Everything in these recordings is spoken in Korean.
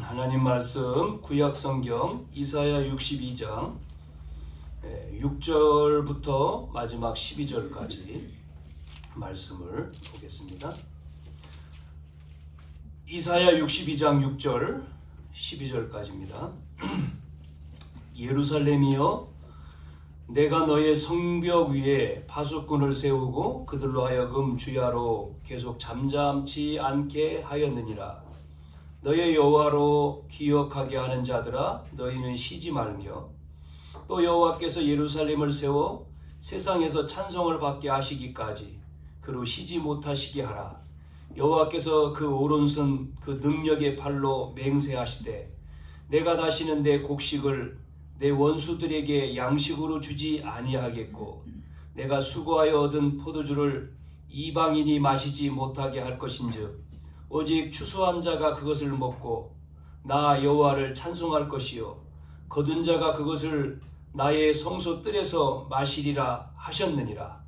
하나님 말씀 구약성경 이사야 62장 6절부터 마지막 12절까지 말씀을 보겠습니다. 이사야 62장 6절 12절까지입니다. 예루살렘이여, 내가 너의 성벽 위에 파수꾼을 세우고 그들로 하여금 주야로 계속 잠잠치 않게 하였느니라. 너의 여호와로 기억하게 하는 자들아, 너희는 쉬지 말며, 또 여호와께서 예루살렘을 세워 세상에서 찬송을 받게 하시기까지 그로 쉬지 못하시게 하라. 여호와께서 그 오른손 그 능력의 팔로 맹세하시되, 내가 다시는 내 곡식을 내 원수들에게 양식으로 주지 아니하겠고, 내가 수고하여 얻은 포도주를 이방인이 마시지 못하게 할 것인즉, 오직 추수한 자가 그것을 먹고 나 여호와를 찬송할 것이요, 거둔 자가 그것을 나의 성소 뜰에서 마시리라 하셨느니라.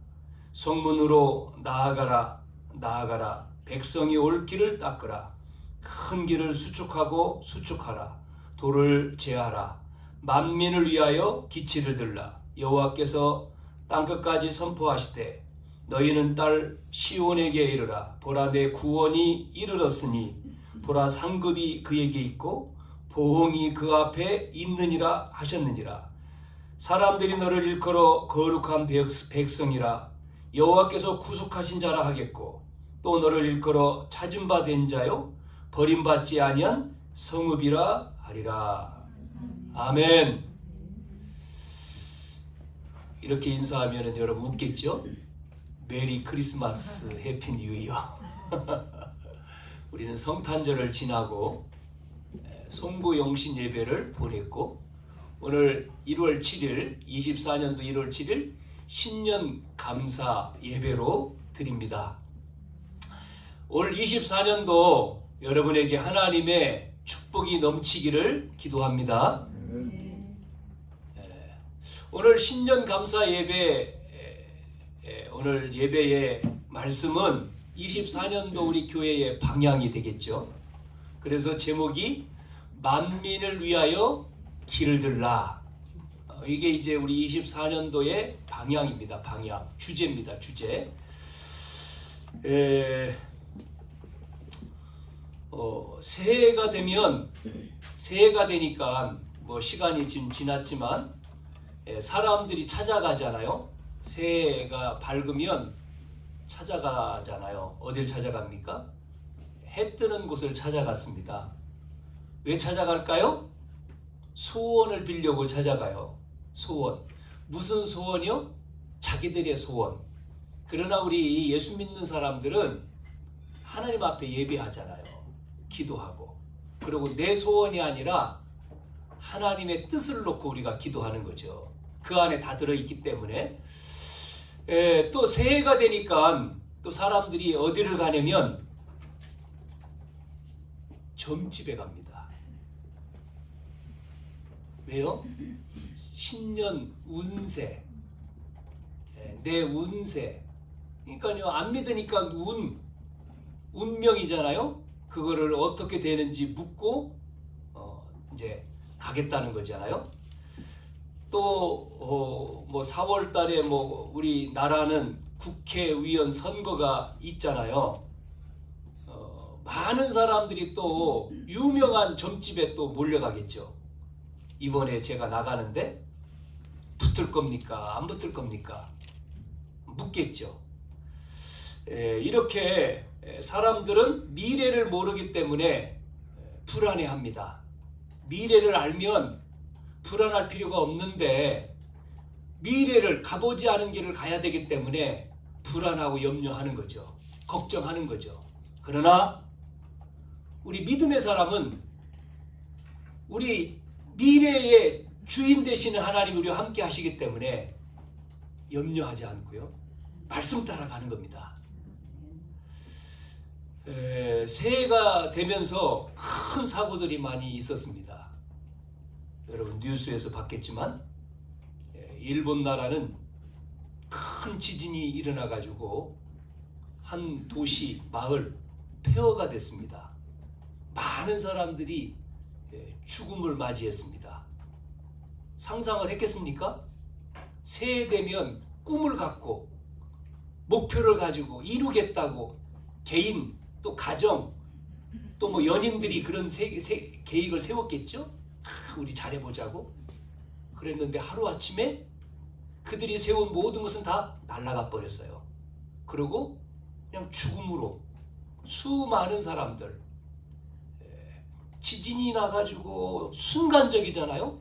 성문으로 나아가라, 나아가라. 백성이 올 길을 닦으라. 큰 길을 수축하고 수축하라. 돌을 제하라. 만민을 위하여 기치를 들라. 여호와께서 땅끝까지 선포하시되, 너희는 딸 시온에게 이르라. 보라, 내 구원이 이르렀으니 보라, 상급이 그에게 있고 보응이 그 앞에 있느니라 하셨느니라. 사람들이 너를 일컬어 거룩한 백성이라 여호와께서 구속하신 자라 하겠고, 또 너를 일컬어 찾은 바 된 자요 버림받지 아니한 성읍이라 하리라. 아멘. 이렇게 인사하면 여러분 웃겠죠? 메리 크리스마스, 해피 뉴 이어. 우리는 성탄절을 지나고 송구영신 예배를 보냈고, 오늘 1월 7일 24년도 1월 7일 신년 감사 예배로 드립니다. 올 24년도 여러분에게 하나님의 축복이 넘치기를 기도합니다. 오늘 신년 감사 예배, 오늘 예배의 말씀은 24년도 우리 교회의 방향이 되겠죠. 그래서 제목이 만민을 위하여 길을 들라. 이게 이제 우리 24년도의 방향입니다. 방향, 주제입니다. 주제. 새해가 되니까 뭐 시간이 지금 지났지만 사람들이 찾아가잖아요. 새해가 밝으면 찾아가잖아요. 어딜 찾아갑니까? 해 뜨는 곳을 찾아갔습니다. 왜 찾아갈까요? 소원을 빌려고 찾아가요. 소원. 무슨 소원이요? 자기들의 소원. 그러나 우리 예수 믿는 사람들은 하나님 앞에 예배하잖아요. 기도하고. 그리고 내 소원이 아니라 하나님의 뜻을 놓고 우리가 기도하는 거죠. 그 안에 다 들어있기 때문에. 또 새해가 되니까 또 사람들이 어디를 가냐면 점집에 갑니다. 왜요? 신년 운세, 내 운세. 그러니까요, 안 믿으니까 운명이잖아요. 그거를 어떻게 되는지 묻고 이제 가겠다는 거잖아요. 또 뭐 4월 달에 뭐 우리 나라는 국회의원 선거가 있잖아요. 많은 사람들이 또 유명한 점집에 또 몰려가겠죠. 이번에 제가 나가는데 붙을 겁니까? 안 붙을 겁니까? 묻겠죠. 이렇게 사람들은 미래를 모르기 때문에 불안해합니다. 미래를 알면 불안할 필요가 없는데, 미래를 가보지 않은 길을 가야 되기 때문에 불안하고 염려하는 거죠. 걱정하는 거죠. 그러나 우리 믿음의 사람은 우리 미래의 주인 되시는 하나님이 우리와 함께 하시기 때문에 염려하지 않고요, 말씀 따라가는 겁니다. 새해가 되면서 큰 사고들이 많이 있었습니다. 여러분 뉴스에서 봤겠지만 일본 나라는 큰 지진이 일어나 가지고 한 도시, 마을 폐허가 됐습니다. 많은 사람들이 죽음을 맞이했습니다. 상상을 했겠습니까? 새해 되면 꿈을 갖고 목표를 가지고 이루겠다고 개인 또 가정 또 뭐 연인들이 그런 계획을 세웠겠죠? 우리 잘해보자고 그랬는데 하루아침에 그들이 세운 모든 것은 다 날아가 버렸어요. 그리고 그냥 죽음으로 수많은 사람들 지진이 나가지고 순간적이잖아요.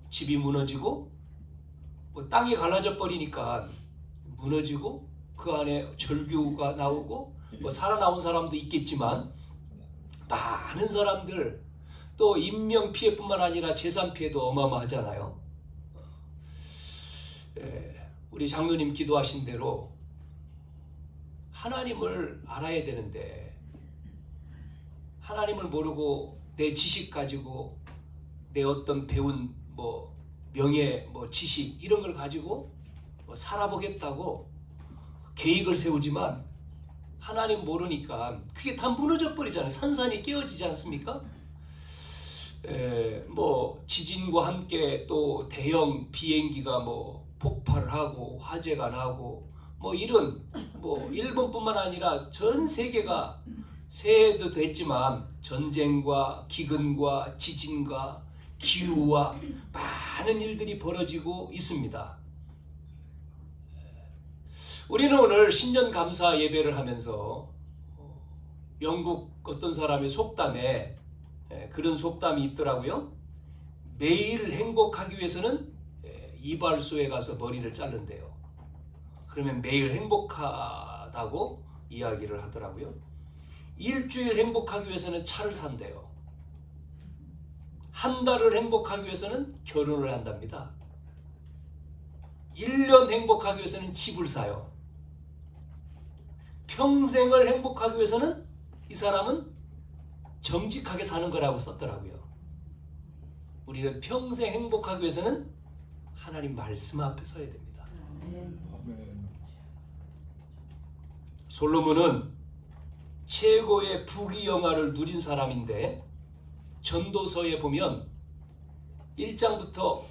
집이 무너지고 뭐 땅이 갈라져 버리니까 무너지고 그 안에 절규가 나오고 뭐 살아나온 사람도 있겠지만 많은 사람들 또 인명 피해뿐만 아니라 재산 피해도 어마어마하잖아요. 우리 장로님 기도하신 대로 하나님을 알아야 되는데 하나님을 모르고 내 지식 가지고 내 어떤 배운 뭐 명예 뭐 지식 이런 걸 가지고 뭐 살아보겠다고 계획을 세우지만 하나님 모르니까 그게 다 무너져 버리잖아요. 산산이 깨어지지 않습니까? 뭐 지진과 함께 또 대형 비행기가 뭐 폭발을 하고 화재가 나고 뭐 이런 뭐 일본뿐만 아니라 전 세계가 새해도 됐지만 전쟁과 기근과 지진과 기후와 많은 일들이 벌어지고 있습니다. 우리는 오늘 신년 감사 예배를 하면서 영국 어떤 사람의 속담에 그런 속담이 있더라고요. 매일 행복하기 위해서는 이발소에 가서 머리를 자른대요. 그러면 매일 행복하다고 이야기를 하더라고요. 일주일 행복하기 위해서는 차를 산대요. 한 달을 행복하기 위해서는 결혼을 한답니다. 1년 행복하기 위해서는 집을 사요. 평생을 행복하기 위해서는 이 사람은 정직하게 사는 거라고 썼더라고요. 우리는 평생 행복하기 위해서는 하나님 말씀 앞에 서야 됩니다. 솔로몬은 최고의 부귀영화를 누린 사람인데 전도서에 보면 1장부터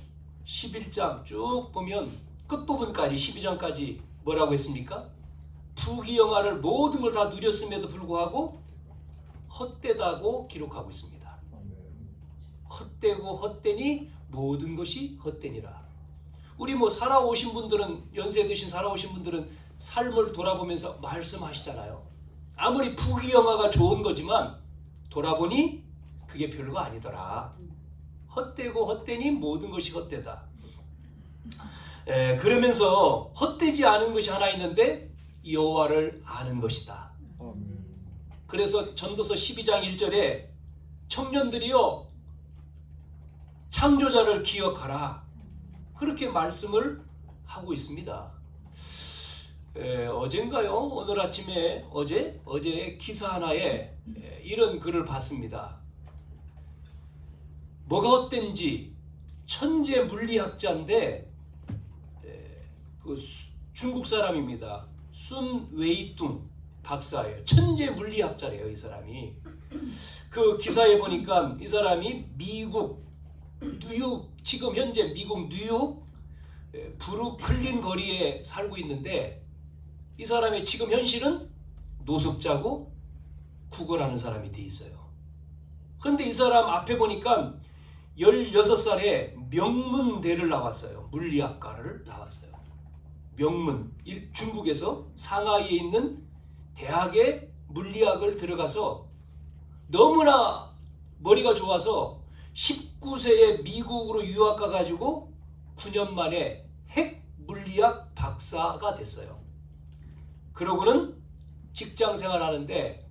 11장 쭉 보면 끝부분까지 12장까지 뭐라고 했습니까? 부귀영화를 모든 걸 다 누렸음에도 불구하고 헛되다고 기록하고 있습니다. 헛되고 헛되니 모든 것이 헛되니라. 우리 뭐 살아오신 분들은 연세 드신 살아오신 분들은 삶을 돌아보면서 말씀하시잖아요. 아무리 부귀영화가 좋은 거지만 돌아보니 그게 별거 아니더라. 헛되고 헛되니 모든 것이 헛되다. 그러면서 헛되지 않은 것이 하나 있는데 여호와를 아는 것이다. 그래서 전도서 12장 1절에 청년들이여 창조자를 기억하라. 그렇게 말씀을 하고 있습니다. 어젠가요? 오늘 아침에 어제 기사 하나에 이런 글을 봤습니다. 뭐가 헛된지 천재 물리학자인데 그 중국 사람입니다. 순 웨이뚱 박사예요. 천재 물리학자래요, 이 사람이. 그 기사에 보니까 이 사람이 미국 뉴욕, 지금 현재 미국 뉴욕 브루클린 거리에 살고 있는데 이 사람의 지금 현실은 노숙자고 구걸하는 사람이 돼 있어요. 그런데 이 사람 앞에 보니까 16살에 명문대를 나왔어요. 물리학과를 나왔어요. 명문, 중국에서 상하이에 있는 대학에 물리학을 들어가서 너무나 머리가 좋아서 19세에 미국으로 유학 가가지고 9년 만에 핵 물리학 박사가 됐어요. 그러고는 직장 생활하는데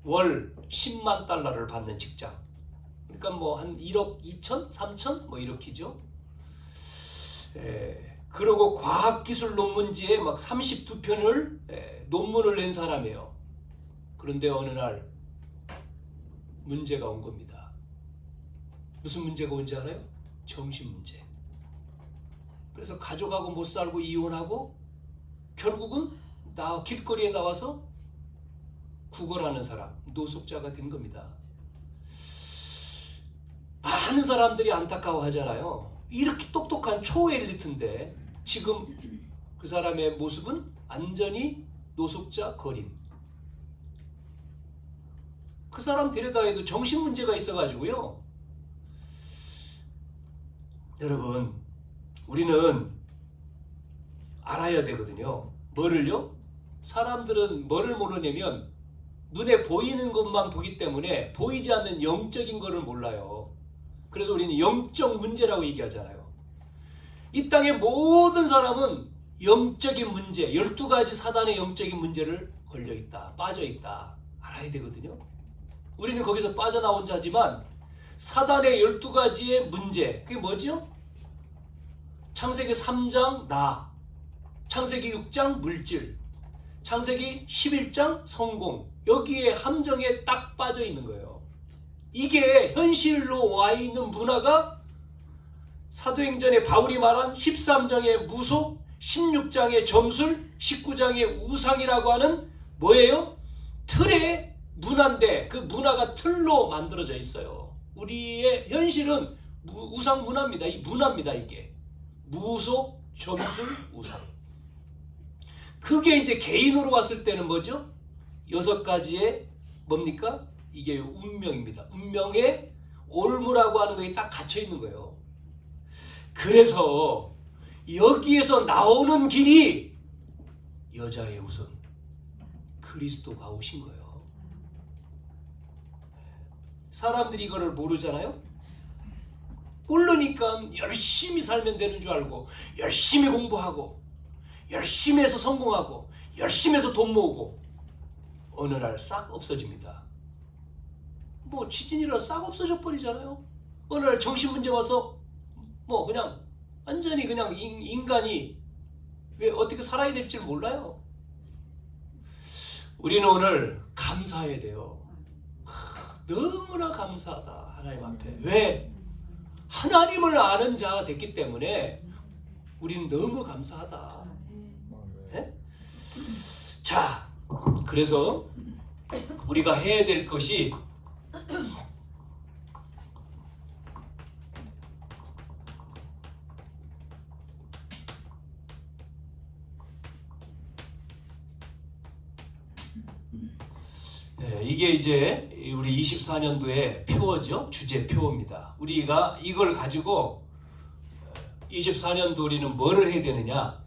월 10만 달러를 받는 직장. 그러니까 뭐 한 1억 2천, 3천 뭐 이렇게죠. 그러고 과학기술 논문지에 막 32편을 논문을 낸 사람이에요. 그런데 어느 날 문제가 온 겁니다. 무슨 문제가 온지 알아요? 정신 문제. 그래서 가족하고 못 살고 이혼하고 결국은 길거리에 나와서 구걸하는 사람, 노숙자가 된 겁니다. 많은 사람들이 안타까워하잖아요. 이렇게 똑똑한 초엘리트인데 지금 그 사람의 모습은 완전히 노숙자 거림. 그 사람 데려다 해도 정신 문제가 있어가지고요. 여러분, 우리는 알아야 되거든요. 뭐를요? 사람들은 뭐를 모르냐면 눈에 보이는 것만 보기 때문에 보이지 않는 영적인 것을 몰라요. 그래서 우리는 영적 문제라고 얘기하잖아요. 이 땅의 모든 사람은 영적인 문제, 12가지 사단의 영적인 문제를 걸려있다, 빠져있다 알아야 되거든요. 우리는 거기서 빠져나온 자지만 사단의 12가지의 문제, 그게 뭐죠? 창세기 3장 나, 창세기 6장 물질, 창세기 11장 성공, 여기에 함정에 딱 빠져 있는 거예요. 이게 현실로 와 있는 문화가 사도행전에 바울이 말한 13장의 무속, 16장의 점술, 19장의 우상이라고 하는 뭐예요? 틀의 문화인데 그 문화가 틀로 만들어져 있어요. 우리의 현실은 우상 문화입니다. 이 문화입니다. 이게 무속, 점술, 우상. 그게 이제 개인으로 왔을 때는 뭐죠? 6가지의 뭡니까? 이게 운명입니다. 운명의 올무라고 하는 거에 딱 갇혀 있는 거예요. 그래서 여기에서 나오는 길이 여자의 우선 그리스도가 오신 거예요. 사람들이 이거를 모르잖아요. 모르니까 열심히 살면 되는 줄 알고 열심히 공부하고 열심히 해서 성공하고 열심히 해서 돈 모으고 어느 날 싹 없어집니다. 뭐 지진이라 싹 없어져 버리잖아요. 어느 날 정신문제 와서 뭐 그냥 완전히 그냥 인간이 왜 어떻게 살아야 될지 몰라요. 우리는 오늘 감사해야 돼요. 너무나 감사하다 하나님 앞에. 왜? 하나님을 아는 자가 됐기 때문에 우리는 너무 감사하다. 네? 자, 그래서 우리가 해야 될 것이 이게 이제 우리 24년도의 표어죠. 주제 표어입니다. 우리가 이걸 가지고 24년도 우리는 뭐를 해야 되느냐?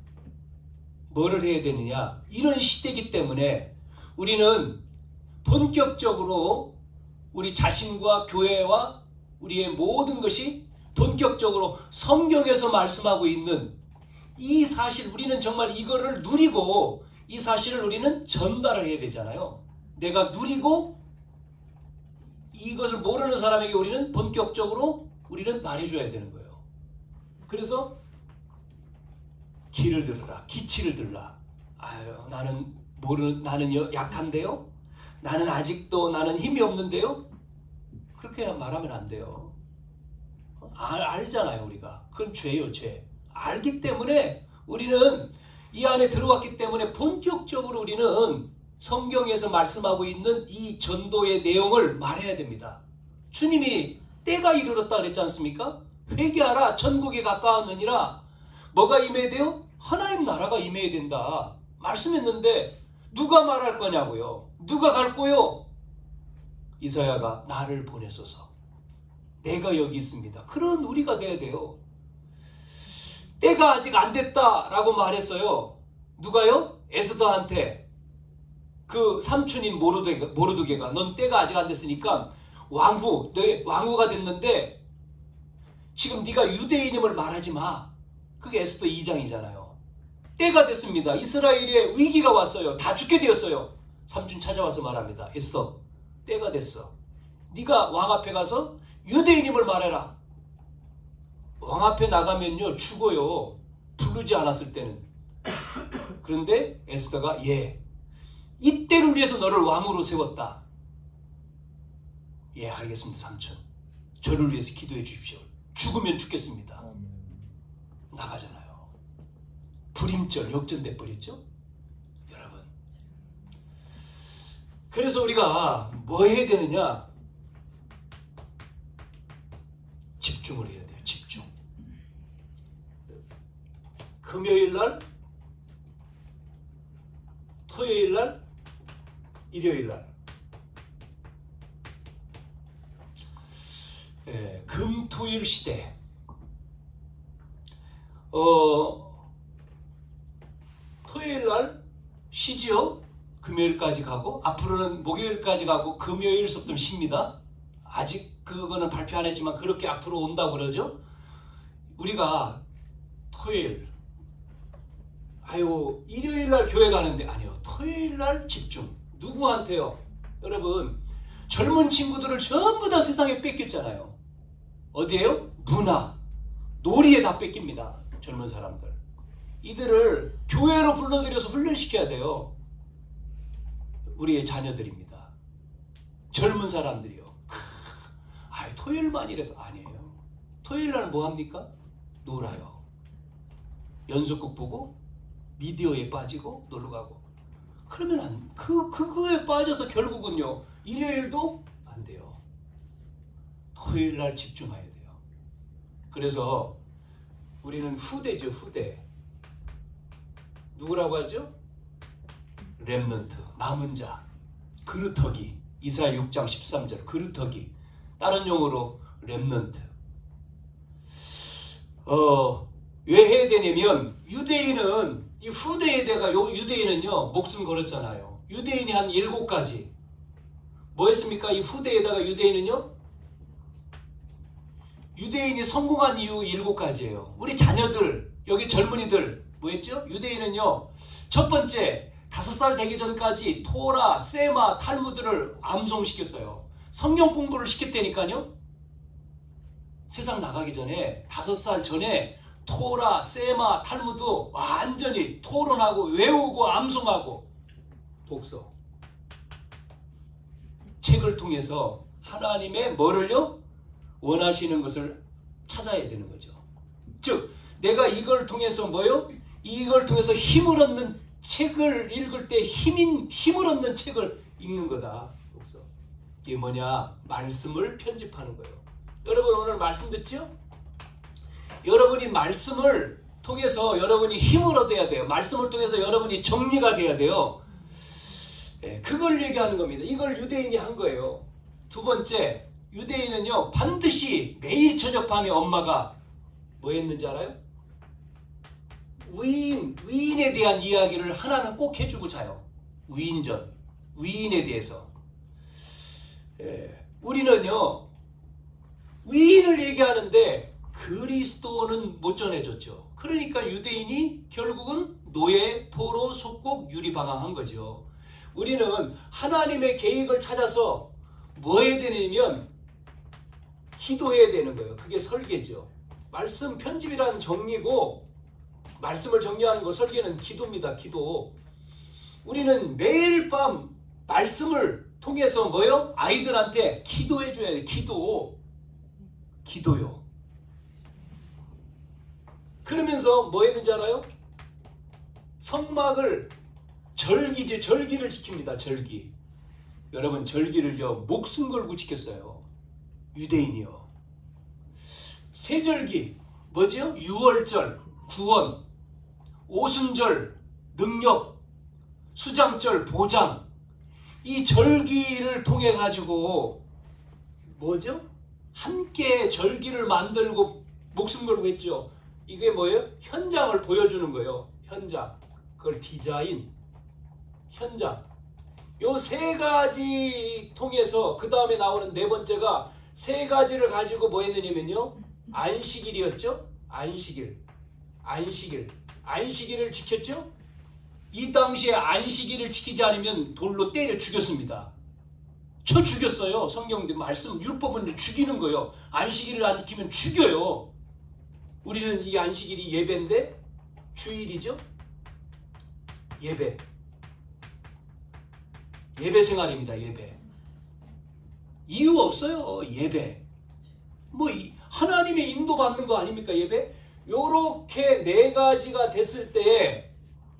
뭐를 해야 되느냐? 이런 시대이기 때문에 우리는 본격적으로 우리 자신과 교회와 우리의 모든 것이 본격적으로 성경에서 말씀하고 있는 이 사실, 우리는 정말 이거를 누리고 이 사실을 우리는 전달을 해야 되잖아요. 내가 누리고 이것을 모르는 사람에게 우리는 본격적으로 우리는 말해줘야 되는 거예요. 그래서 길을 들으라, 기치를 들라. 아유, 나는 약한데요. 나는 아직도 나는 힘이 없는데요. 그렇게 말하면 안 돼요. 알잖아요, 우리가. 그건 죄요, 죄. 알기 때문에 우리는 이 안에 들어왔기 때문에 본격적으로 우리는 성경에서 말씀하고 있는 이 전도의 내용을 말해야 됩니다. 주님이 때가 이르렀다 그랬지 않습니까? 회개하라, 천국에 가까웠느니라. 뭐가 임해야 돼요? 하나님 나라가 임해야 된다 말씀했는데 누가 말할 거냐고요? 누가 갈 거요? 이사야가 나를 보내소서, 내가 여기 있습니다. 그런 우리가 돼야 돼요. 때가 아직 안 됐다라고 말했어요. 누가요? 에스더한테. 그 삼촌인 모르드게가 넌 때가 아직 안 됐으니까 내 왕후가 됐는데 지금 네가 유대인임을 말하지 마. 그게 에스더 2장이잖아요. 때가 됐습니다. 이스라엘에 위기가 왔어요. 다 죽게 되었어요. 삼촌 찾아와서 말합니다. 에스더, 때가 됐어. 네가 왕 앞에 가서 유대인임을 말해라. 왕 앞에 나가면요 죽어요. 부르지 않았을 때는. 그런데 에스더가 이 때를 위해서 너를 왕으로 세웠다. 알겠습니다 삼촌. 저를 위해서 기도해 주십시오. 죽으면 죽겠습니다. 나가잖아요. 불임절 역전돼 버렸죠. 여러분, 그래서 우리가 뭐 해야 되느냐? 금요일 날, 토요일 날, 일요일 날. 금토일 시대. 토요일 날 쉬지요. 금요일까지 가고 앞으로는 목요일까지 가고 금요일서부터 쉽니다. 아직 그거는 발표 안 했지만 그렇게 앞으로 온다고 그러죠. 우리가 토요일, 일요일 날 교회 가는데 아니요. 토요일 날 집중. 누구한테요? 여러분, 젊은 친구들을 전부 다 세상에 뺏겼잖아요. 어디에요? 문화, 놀이에 다 뺏깁니다. 젊은 사람들. 이들을 교회로 불러들여서 훈련시켜야 돼요. 우리의 자녀들입니다. 젊은 사람들이요. 토요일만이라도 아니에요. 토요일 날 뭐 합니까? 놀아요. 연속극 보고 미디어에 빠지고 놀러 가고. 그러면 그거에 빠져서 결국은요. 일요일도 안 돼요. 토요일 날 집중해야 돼요. 그래서 우리는 후대죠. 후대. 누구라고 하죠? 렘넌트, 남은 자, 그루터기. 이사야 6장 13절 그루터기. 다른 용어로 렘넌트. 왜 해야 되냐면 유대인은 이 후대에 대가 유대인은요 목숨 걸었잖아요. 유대인이 한 7가지. 뭐 했습니까? 이 후대에다가 유대인은요 유대인이 성공한 이유 7가지예요. 우리 자녀들, 여기 젊은이들 뭐 했죠? 유대인은요 첫 번째 5살 되기 전까지 토라, 세마, 탈무드를 암송시켰어요. 성경 공부를 시켰다니까요. 세상 나가기 전에 5살 전에 토라, 세마, 탈무드 완전히 토론하고 외우고 암송하고 독서. 책을 통해서 하나님의 뭐를요? 원하시는 것을 찾아야 되는 거죠. 즉 내가 이걸 통해서 뭐요? 이걸 통해서 힘을 얻는 책을 읽을 때 힘을 얻는 책을 읽는 거다. 독서. 이게 뭐냐? 말씀을 편집하는 거예요. 여러분 오늘 말씀 듣죠? 여러분이 말씀을 통해서 여러분이 힘을 얻어야 돼요. 말씀을 통해서 여러분이 정리가 돼야 돼요. 그걸 얘기하는 겁니다. 이걸 유대인이 한 거예요. 두 번째, 유대인은요 반드시 매일 저녁 밤에 엄마가 뭐 했는지 알아요? 위인에 대한 이야기를 하나는 꼭 해주고 자요. 위인전, 위인에 대해서. 우리는요 위인을 얘기하는데 그리스도는 못 전해줬죠. 그러니까 유대인이 결국은 노예, 포로, 속국, 유리방황한 거죠. 우리는 하나님의 계획을 찾아서 뭐 해야 되냐면 기도해야 되는 거예요. 그게 설계죠. 말씀 편집이라는 정리고 말씀을 정리하는 거 설계는 기도입니다. 기도. 우리는 매일 밤 말씀을 통해서 뭐요? 아이들한테 기도해 줘야 돼요. 기도요. 그러면서 뭐 했는지 알아요? 성막을 절기를 지킵니다. 절기. 여러분 절기를요 목숨 걸고 지켰어요. 유대인이요. 세절기 뭐지요? 유월절, 구원, 오순절, 능력, 수장절, 보장. 이 절기를 통해 가지고 뭐죠? 함께 절기를 만들고 목숨 걸고 했죠. 이게 뭐예요? 현장을 보여주는 거예요. 현장. 그걸 디자인. 현장. 요 3가지 통해서 그 다음에 나오는 4번째가 3가지를 가지고 뭐 했느냐면요. 안식일이었죠. 안식일을 지켰죠. 이 당시에 안식일을 지키지 않으면 돌로 때려 죽였습니다. 쳐 죽였어요. 성경 말씀 율법은 죽이는 거예요. 안식일을 안 지키면 죽여요. 우리는 이 안식일이 예배인데 주일이죠. 예배 생활입니다. 예배. 이유 없어요. 예배. 뭐 하나님의 인도 받는 거 아닙니까? 예배. 요렇게 4가지가 됐을 때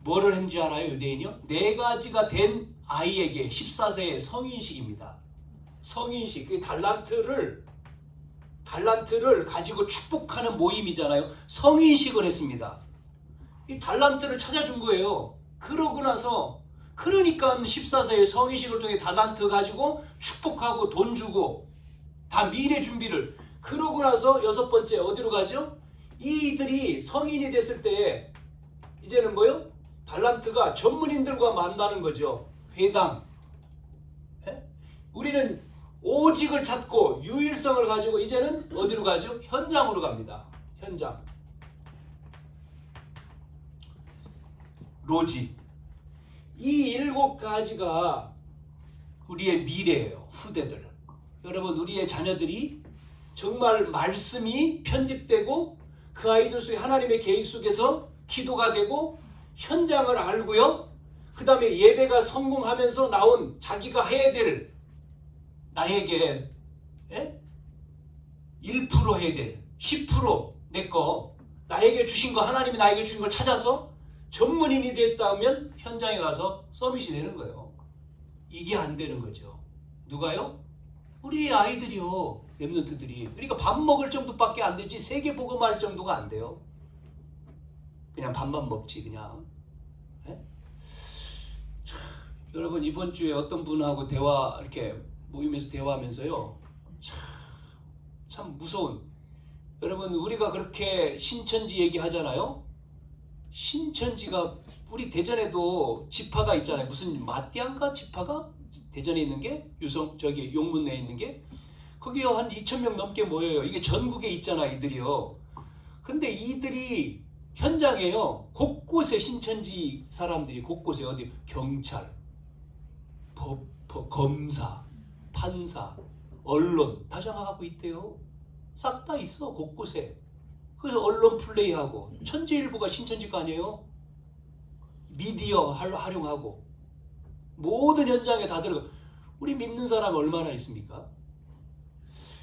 뭐를 했는지 알아요? 유대인이요? 4가지가 된 아이에게 14세의 성인식입니다. 성인식. 그 달란트를 가지고 축복하는 모임이잖아요. 성인식을 했습니다. 이 달란트를 찾아준 거예요. 그러고 나서 그러니까 14세의 성의식을 통해 달란트 가지고 축복하고 돈 주고 다 미래 준비를. 그러고 나서 여섯 번째 어디로 가죠? 이들이 성인이 됐을 때 이제는 뭐요? 달란트가 전문인들과 만나는 거죠. 회당. 우리는 오직을 찾고 유일성을 가지고 이제는 어디로 가죠? 현장으로 갑니다. 현장. 로직. 이 7가지가 우리의 미래예요. 후대들. 여러분, 우리의 자녀들이 정말 말씀이 편집되고 그 아이들 속에 하나님의 계획 속에서 기도가 되고 현장을 알고요. 그 다음에 예배가 성공하면서 나온 자기가 해야 될 나에게 1% 해야 될 10% 내 거 나에게 주신 거 하나님이 나에게 주신 걸 찾아서 전문인이 됐다면 현장에 가서 서밋이 되는 거예요. 이게 안 되는 거죠. 누가요? 우리 아이들이요. 렘넌트들이. 그러니까 밥 먹을 정도밖에 안 되지 세계 복음할 정도가 안 돼요. 그냥 밥만 먹지 그냥. 참, 여러분 이번 주에 어떤 분하고 대화 이렇게 모임에서 대화하면서요. 참 무서운. 여러분 우리가 그렇게 신천지 얘기하잖아요. 신천지가 우리 대전에도 지파가 있잖아요. 무슨 마띠안가 지파가 대전에 있는 게 유성 저기 용문내에 있는 게 거기요 한 2,000명 넘게 모여요. 이게 전국에 있잖아 이들이요. 근데 이들이 현장에요. 곳곳에 신천지 사람들이 곳곳에 어디 경찰, 검사, 판사, 언론 다 장악하고 있대요. 싹 다 있어 곳곳에. 그래서 언론 플레이하고 천재일보가 신천지가 아니에요. 미디어 활용하고 모든 현장에 다 들어가. 우리 믿는 사람 얼마나 있습니까?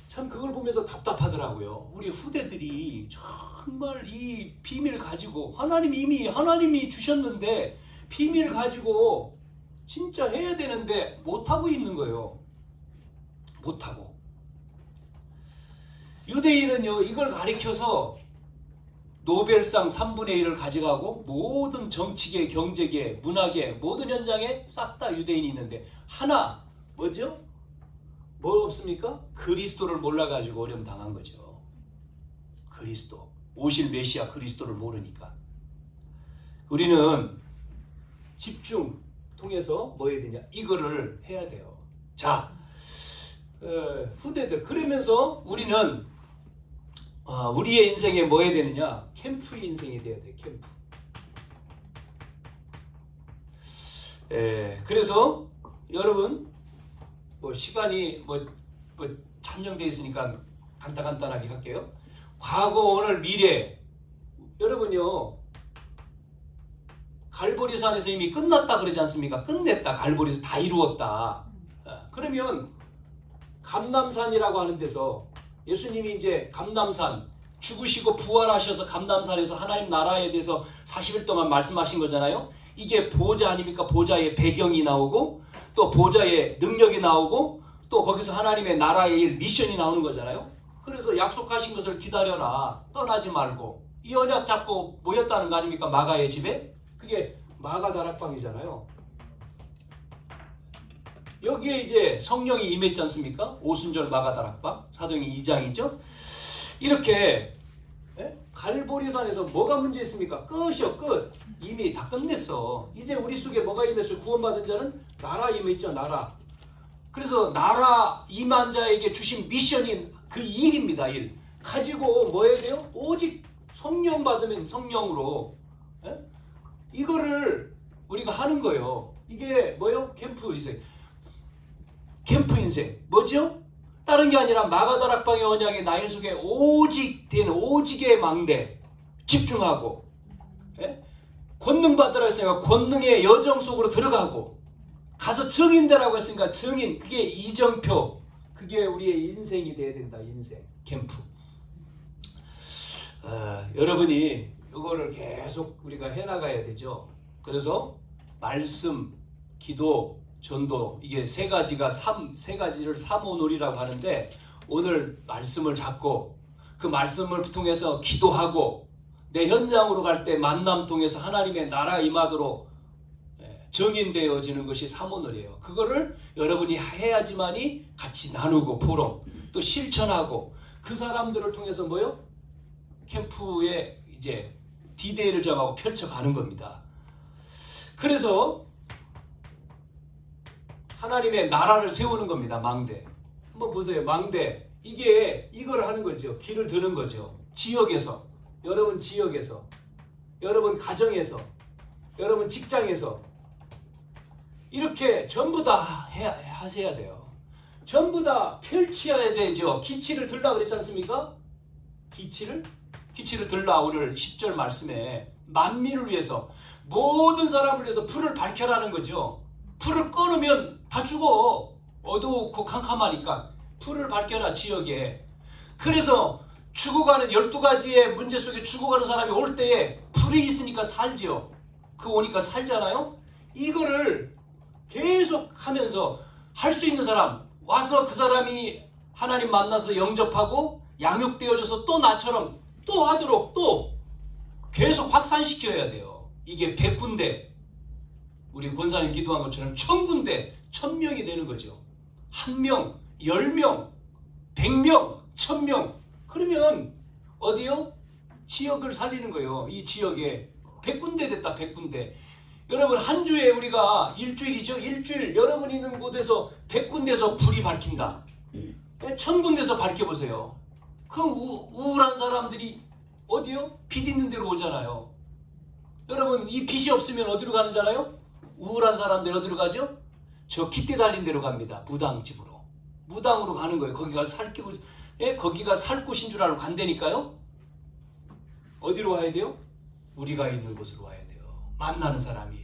참 그걸 보면서 답답하더라고요. 우리 후대들이 정말 이 비밀을 가지고 하나님이 주셨는데 비밀을 가지고 진짜 해야 되는데 못하고 있는 거예요. 못하고. 유대인은요 이걸 가리켜서 노벨상 3분의 1을 가져가고 모든 정치계, 경제계, 문화계 모든 현장에 싹 다 유대인이 있는데 하나 뭐죠? 뭐 없습니까? 그리스도를 몰라가지고 어려움 당한 거죠. 그리스도. 오실 메시아 그리스도를 모르니까. 우리는 집중 통해서 뭐 해야 되냐? 이거를 해야 돼요. 자, 후대들. 그러면서 우리는 우리의 인생에 뭐 해야 되느냐? 캠프 인생이 돼야 돼. 캠프. 그래서 여러분 뭐 시간이 뭐 참정되어 있으니까 간단하게 할게요. 과거, 오늘, 미래. 여러분요. 갈보리산에서 이미 끝났다 그러지 않습니까? 끝냈다. 갈보리에서 다 이루었다. 그러면 감람산이라고 하는 데서 예수님이 이제 감람산 죽으시고 부활하셔서 감람산에서 하나님 나라에 대해서 40일 동안 말씀하신 거잖아요. 이게 보좌 아닙니까? 보좌의 배경이 나오고 또 보좌의 능력이 나오고 또 거기서 하나님의 나라의 일 미션이 나오는 거잖아요. 그래서 약속하신 것을 기다려라. 떠나지 말고. 이 언약 잡고 모였다는 거 아닙니까? 마가의 집에. 그게 마가 다락방이잖아요. 여기에 이제 성령이 임했지 않습니까? 오순절 마가 다락방. 사도행전 2장이죠. 이렇게 갈보리산에서 뭐가 문제 있습니까? 끝이요. 끝. 이미 다 끝냈어. 이제 우리 속에 뭐가 임했어요? 구원받은 자는 나라 임했죠. 나라. 그래서 나라 임한 자에게 주신 미션인 그 일입니다. 일. 가지고 뭐 해야 돼요? 오직 성령 받으면 성령으로 이거를 우리가 하는 거예요. 이게 뭐예요? 캠프 인생. 캠프 인생. 뭐죠? 다른 게 아니라 마가다락방의 언약의 나인 속에 오직 되는 오직의 망대. 집중하고 권능 받으라 했으니까 권능의 여정 속으로 들어가고 가서 증인되라고 했으니까 증인. 그게 이정표. 그게 우리의 인생이 돼야 된다. 인생. 캠프. 여러분이 이거를 계속 우리가 해나가야 되죠. 그래서 말씀, 기도, 전도 이게 세 가지를 삼오놀이라고 하는데 오늘 말씀을 잡고 그 말씀을 통해서 기도하고 내 현장으로 갈 때 만남 통해서 하나님의 나라 임하도록 정인되어지는 것이 사모늘이에요. 그거를 여러분이 해야지만이 같이 나누고 포럼 또 실천하고 그 사람들을 통해서 뭐요? 캠프에 이제 디데이를 정하고 펼쳐가는 겁니다. 그래서 하나님의 나라를 세우는 겁니다. 망대. 한번 보세요. 망대. 이걸 하는 거죠. 길을 드는 거죠. 지역에서, 여러분 지역에서, 여러분 가정에서, 여러분 직장에서 이렇게 전부 다 하셔야 돼요. 전부 다 펼쳐야 되죠. 기치를 들라 그랬지 않습니까? 기치를 들라. 오늘 10절 말씀에 만민을 위해서 모든 사람을 위해서 불을 밝혀라는 거죠. 불을 꺼놓으면 다 죽어. 어두웠고 캄캄하니까 불을 밝혀라 지역에. 그래서 죽어가는 12가지의 문제 속에 죽어가는 사람이 올 때에 불이 있으니까 살지요. 그 오니까 살잖아요. 이거를 계속 하면서 할 수 있는 사람 와서 그 사람이 하나님 만나서 영접하고 양육되어져서 또 나처럼 또 하도록 또 계속 확산시켜야 돼요. 이게 100군데 우리 권사님 기도한 것처럼 1000군데 1000명이 되는 거죠. 1명, 10명, 100명, 1000명. 그러면 어디요? 지역을 살리는 거예요. 이 지역에 100군데 됐다. 100군데. 여러분 한 주에 우리가 일주일이죠. 일주일 여러분 있는 곳에서 100군데서 불이 밝힌다. 1000군데서 밝혀보세요. 그 우울한 사람들이 어디요? 빛 있는 데로 오잖아요. 여러분 이 빛이 없으면 어디로 가는 줄 알아요? 우울한 사람들 어디로 가죠? 저 깃대 달린 데로 갑니다. 무당집으로. 무당으로 가는 거예요. 거기가 거기가 살 곳인 줄 알고 간다니까요. 어디로 와야 돼요? 우리가 있는 곳으로 와야 돼요. 만나는 사람이.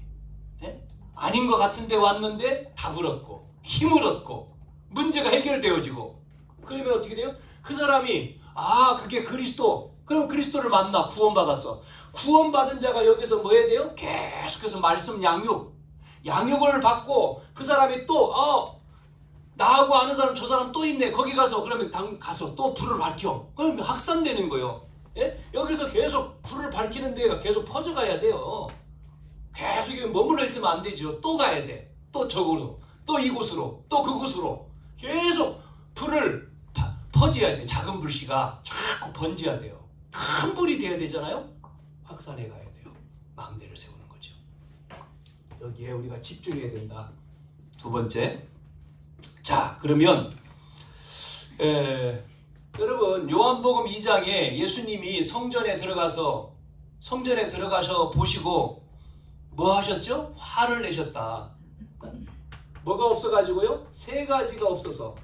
아닌 것 같은데 왔는데 답을 얻고 힘을 얻고 문제가 해결되어지고 그러면 어떻게 돼요? 그 사람이 그게 그리스도. 그럼 그리스도를 만나 구원받았어. 구원받은 자가 여기서 뭐 해야 돼요? 계속해서 말씀 양육을 받고 그 사람이 또 나하고 아는 사람 저 사람 또 있네. 거기 가서 그러면 가서 또 불을 밝혀. 그러면 확산되는 거예요. 여기서 계속 불을 밝히는 데가 계속 퍼져가야 돼요. 계속 머물러 있으면 안 되죠. 또 가야 돼. 또 저곳으로, 또 이곳으로, 또 그곳으로 계속 불을 퍼져야 돼. 작은 불씨가 자꾸 번져야 돼요. 큰 불이 돼야 되잖아요. 확산해 가야 돼요. 망대를 세우는 거죠. 여기에 우리가 집중해야 된다. 두 번째. 자, 그러면 여러분 요한복음 2장에 예수님이 성전에 들어가셔 보시고 뭐 하셨죠? 화를 내셨다. 뭐가 없어가지고요? 3가지가 없어서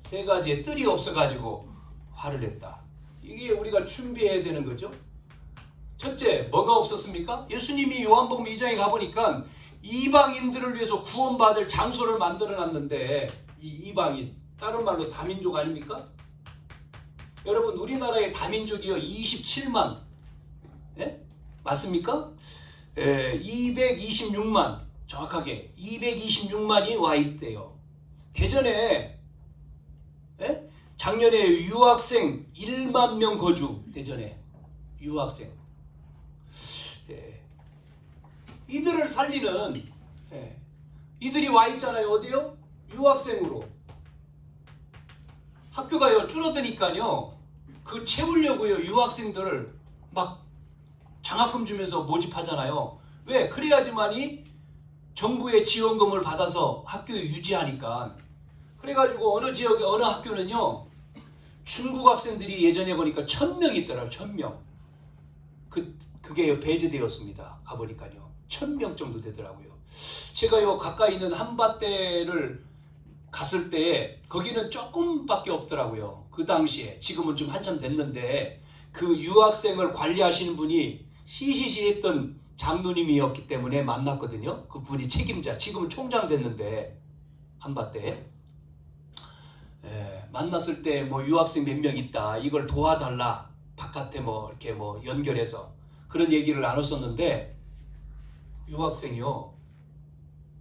3가지의 뜰이 없어가지고 화를 냈다. 이게 우리가 준비해야 되는 거죠. 첫째, 뭐가 없었습니까? 예수님이 요한복음 2장에 가보니까 이방인들을 위해서 구원받을 장소를 만들어놨는데 이 이방인, 다른 말로 다민족 아닙니까? 여러분 우리나라의 다민족이요 27만 맞습니까? 226만 정확하게 226만이 와 있대요. 대전에 작년에 유학생 1만 명 거주. 대전에 유학생. 이들을 살리는 이들이 와 있잖아요. 어디요? 유학생으로. 학교가요 줄어드니까요 그 채우려고요 유학생들을 막 장학금 주면서 모집하잖아요. 왜? 그래야지만이 정부의 지원금을 받아서 학교 유지하니까. 그래가지고 어느 지역에 어느 학교는요 중국 학생들이 예전에 보니까 1000명 있더라고요. 1000명. 그게 배제되었습니다. 가보니까요 1000명 정도 되더라고요. 제가요 가까이 있는 한밭대를 갔을 때 거기는 조금밖에 없더라고요. 그 당시에. 지금은 좀 한참 됐는데 그 유학생을 관리하시는 분이 CCC 했던 장로님이었기 때문에 만났거든요. 그 분이 책임자. 지금은 총장 됐는데 한밭대. 만났을 때 뭐 유학생 몇 명 있다. 이걸 도와달라. 바깥에 뭐 이렇게 뭐 연결해서 그런 얘기를 나눴었는데 유학생이요.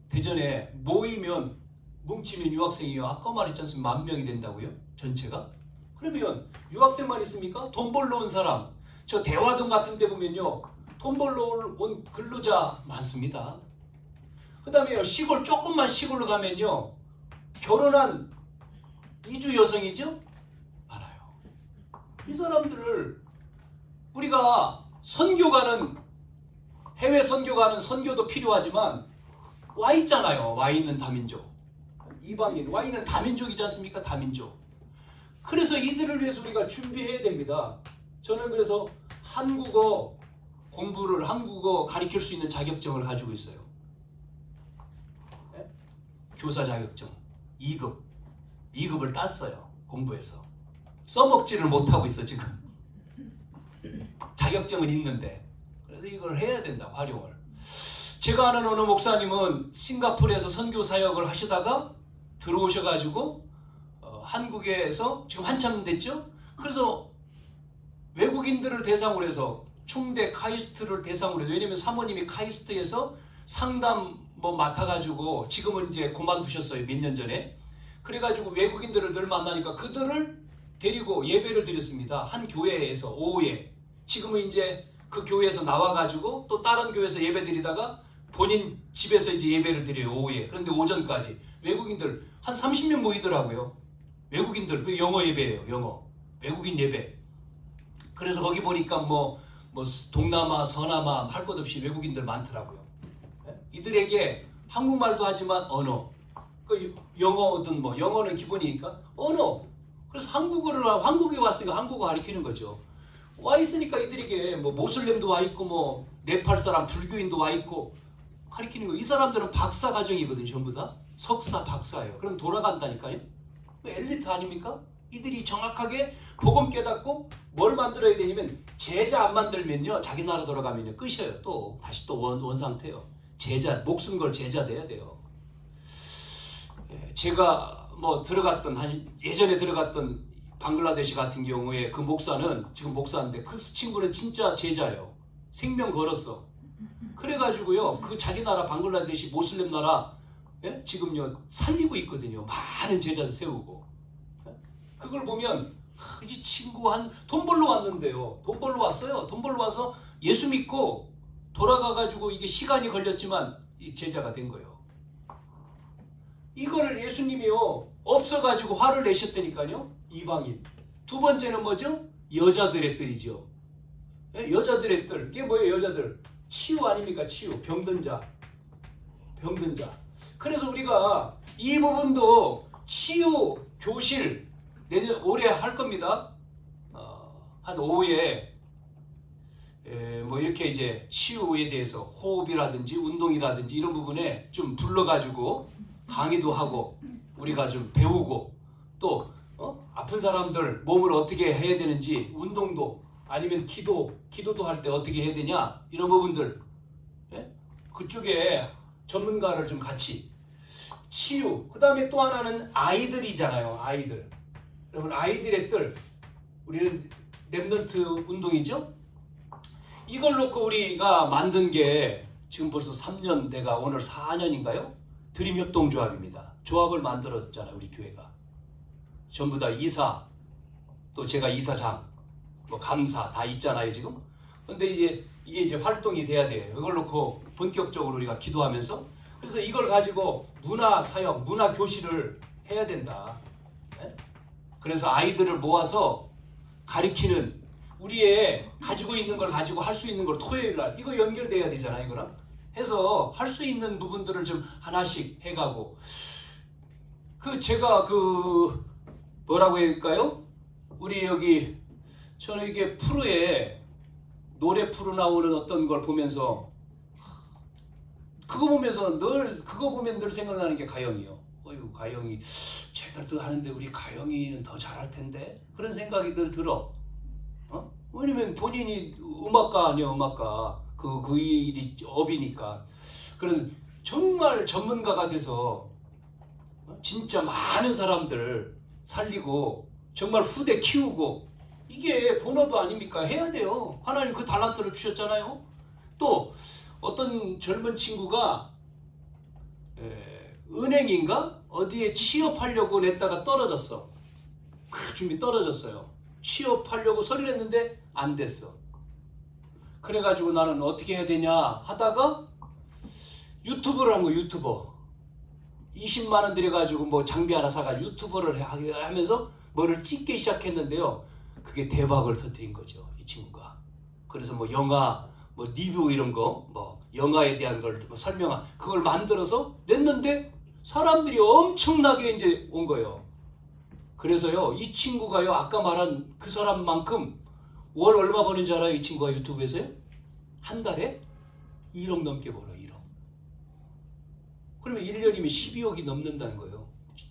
대전에 모이면 뭉치면 유학생이요. 아까 말했지 않습니까? 10,000명이 된다고요? 전체가? 그러면 유학생만 있습니까? 돈 벌러 온 사람, 저 대화동 같은 데 보면요, 돈 벌러 온 근로자 많습니다. 그 다음에 시골, 조금만 시골로 가면요, 결혼한 이주 여성이죠? 많아요. 이 사람들을 우리가 선교 가는, 해외 선교 가는 선교도 필요하지만 와 있잖아요. 와 있는 다민족. 이방인, 와 있는 다민족이지 않습니까? 다민족. 그래서 이들을 위해서 우리가 준비해야 됩니다. 저는 그래서 한국어 공부를, 한국어 가르칠 수 있는 자격증을 가지고 있어요. 네? 교사 자격증 2급을 땄어요. 공부해서. 써먹지를 못하고 있어 지금. 자격증은 있는데. 그래서 이걸 해야 된다, 활용을. 제가 아는 어느 목사님은 싱가포르에서 선교 사역을 하시다가 들어오셔가지고 한국에서 지금 한참 됐죠? 그래서 외국인들을 대상으로 해서 충대 카이스트를 대상으로 해서, 왜냐면 사모님이 카이스트에서 상담 맡아가지고 지금은 이제 그만두셨어요. 몇 년 전에. 그래가지고 외국인들을 늘 만나니까 그들을 데리고 예배를 드렸습니다. 한 교회에서 오후에. 지금은 이제 그 교회에서 나와가지고 또 다른 교회에서 예배 드리다가 본인 집에서 이제 예배를 드려요. 오후에. 그런데 오전까지 외국인들 한 30명 모이더라고요. 외국인들, 그 영어 예배예요. 영어. 외국인 예배. 그래서 거기 보니까 동남아, 서남아 할 것 없이 외국인들 많더라고요. 이들에게 한국말도 하지만 언어, 영어든 영어는 기본이니까 언어. 그래서 한국에 왔으니까 한국어 가르치는 거죠. 와 있으니까 이들에게 모슬렘도 와 있고 네팔 사람, 불교인도 와 있고 가르치는 거. 이 사람들은 박사 과정이거든요. 전부 다 석사, 박사예요. 그럼 돌아간다니까요. 엘리트 아닙니까? 이들이 정확하게 복음 깨닫고 뭘 만들어야 되냐면, 제자 안 만들면요, 자기 나라 돌아가면요 끝이에요. 또 다시 또 원 상태요. 제자, 목숨 걸 제자 돼야 돼요. 제가 예전에 들어갔던 방글라데시 같은 경우에 그 목사는 지금 목사인데, 그 친구는 진짜 제자예요. 생명 걸었어. 그래가지고요, 그 자기 나라 방글라데시 모슬렘 나라 지금요 살리고 있거든요. 많은 제자 세우고. 그걸 보면 이 친구 돈 벌러 왔는데요. 돈 벌러 왔어요. 돈 벌러 와서 예수 믿고 돌아가가지고 이게 시간이 걸렸지만 이 제자가 된 거예요. 이거를 예수님이요 없어가지고 화를 내셨다니까요. 이방인. 두 번째는 뭐죠? 여자들의 뜰이죠. 여자들의 뜰. 이게 뭐예요? 여자들. 치유 아닙니까? 치유. 병든 자. 그래서 우리가 이 부분도 치유 교실 내년 올해 할 겁니다. 한 오후에 이렇게 이제 치유에 대해서 호흡이라든지 운동이라든지 이런 부분에 좀 불러가지고 강의도 하고 우리가 좀 배우고, 또 아픈 사람들 몸을 어떻게 해야 되는지, 운동도 아니면 기도도 할 때 어떻게 해야 되냐, 이런 부분들 그쪽에 전문가를 좀 같이. 치유. 그 다음에 또 하나는 아이들이잖아요. 아이들. 여러분, 아이들의 뜰. 우리는 랩넌트 운동이죠. 이걸 놓고 우리가 만든 게 지금 벌써 3년 돼가 오늘 4년인가요? 드림협동조합입니다. 조합을 만들었잖아요. 우리 교회가. 전부 다 이사, 또 제가 이사장, 감사 다 있잖아요 지금. 근데 이게 이제 활동이 돼야 돼요. 이걸 놓고 본격적으로 우리가 기도하면서, 그래서 이걸 가지고 문화 사역, 문화 교실을 해야 된다. 그래서 아이들을 모아서 가리키는, 우리의 가지고 있는 걸 가지고 할 수 있는 걸 토요일 날 이거 연결돼야 되잖아요. 이거랑 해서 할 수 있는 부분들을 좀 하나씩 해가고, 제가 뭐라고 해야 할까요? 우리 여기 저는 이게 프로에 노래 프로 나오는 어떤 걸 보면서 그거 보면 늘 생각나는 게 가영이요. 어이구, 가영이 쟤들도 하는데 우리 가영이는 더 잘할 텐데, 그런 생각이 늘 들어. 왜냐면 본인이 음악가 아니야. 음악가. 그 일이 업이니까. 그런 정말 전문가가 돼서 진짜 많은 사람들 살리고 정말 후대 키우고, 이게 본업도 아닙니까? 해야 돼요. 하나님 그 달란트를 주셨잖아요. 또 어떤 젊은 친구가 은행인가 어디에 취업하려고 냈다가 떨어졌어. 그 준비 떨어졌어요. 취업하려고 서류를 냈는데 안 됐어. 그래가지고 나는 어떻게 해야 되냐 하다가 유튜브를 한 거. 유튜버 20만 원 들여가지고 뭐 장비 하나 사가지고 유튜버를 하면서 뭐를 찍기 시작했는데요. 그게 대박을 터뜨린 거죠, 이 친구가. 그래서 뭐 영화 뭐 리뷰 이런 거 뭐 영화에 대한 걸 뭐 설명한 그걸 만들어서 냈는데 사람들이 엄청나게 이제 온 거예요. 그래서요, 이 친구가요, 아까 말한 그 사람만큼 월 얼마 버는지 알아요? 이 친구가 유튜브에서요? 한 달에 1억 넘게 벌어요. 1억. 그러면 1년이면 12억이 넘는다는 거예요.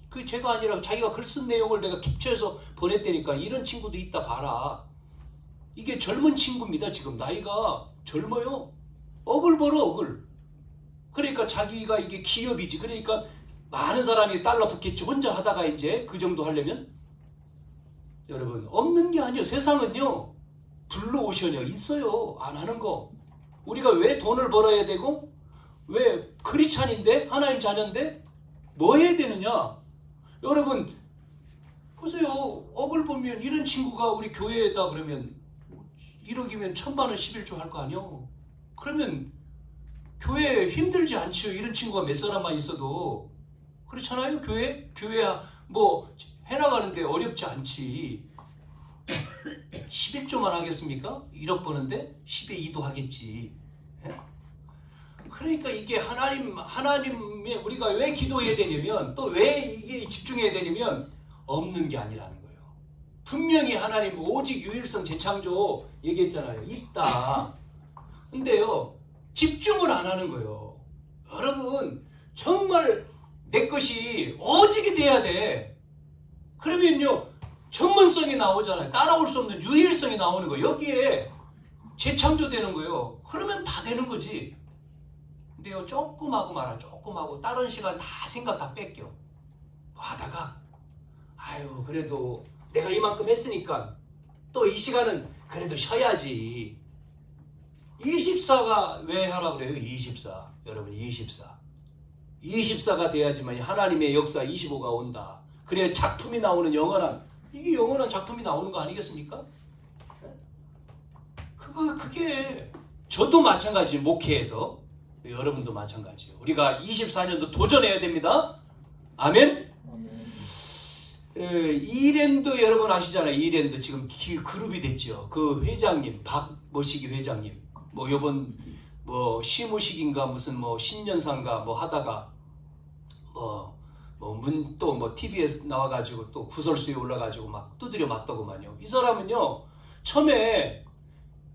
그 제가 아니라 자기가 글 쓴 내용을 내가 캡처해서 보냈다니까. 이런 친구도 있다 봐라. 이게 젊은 친구입니다. 지금 나이가 젊어요. 억을 벌어, 억을. 그러니까 자기가 이게 기업이지. 그러니까 많은 사람이 달러 붙겠지. 혼자 하다가 이제 그 정도 하려면. 여러분, 없는 게 아니에요. 세상은요, 블루오션이요. 있어요. 안 하는 거. 우리가 왜 돈을 벌어야 되고, 왜 크리스찬인데, 하나님 자녀인데, 뭐 해야 되느냐? 여러분, 보세요. 억을 보면 이런 친구가 우리 교회에다 그러면 1억이면 1,000만 원 11조 할 거 아니요? 그러면 교회 힘들지 않죠. 이런 친구가 몇 사람만 있어도. 그렇잖아요. 교회 뭐 해나가는데 어렵지 않지. 11조만 하겠습니까? 1억 버는데 10에 2도 하겠지. 그러니까 이게 하나님의 우리가 왜 기도해야 되냐면, 또 왜 이게 집중해야 되냐면, 없는 게 아니라는 거예요. 분명히 하나님 오직 유일성 재창조 얘기했잖아요. 있다. 근데요, 집중을 안 하는 거예요. 여러분, 정말 내 것이 오직이 돼야 돼. 그러면요, 전문성이 나오잖아요. 따라올 수 없는 유일성이 나오는 거예요. 여기에 재창조되는 거예요. 그러면 다 되는 거지. 근데요, 조금 하고 다른 시간 다 생각 다 뺏겨. 뭐 하다가 아유, 그래도 내가 이만큼 했으니까 또 이 시간은 그래도 쉬어야지. 24가 왜 하라 그래요? 24. 여러분, 24가 돼야지만 하나님의 역사 25가 온다. 그래야 작품이 나오는 이게 영원한 작품이 나오는 거 아니겠습니까? 그게 저도 마찬가지. 목회에서 여러분도 마찬가지예요. 우리가 24년도 도전해야 됩니다. 아멘. 이랜드 여러분 아시잖아요. 이랜드 지금 그룹이 됐죠. 그 회장님 박모시기 회장님 뭐 요번 뭐 시무식인가 무슨 뭐 신년사인가 뭐 하다가 또 뭐 TV에 나와가지고 또 구설수에 올라가지고 막 두드려 맞더구만요. 이 사람은요, 처음에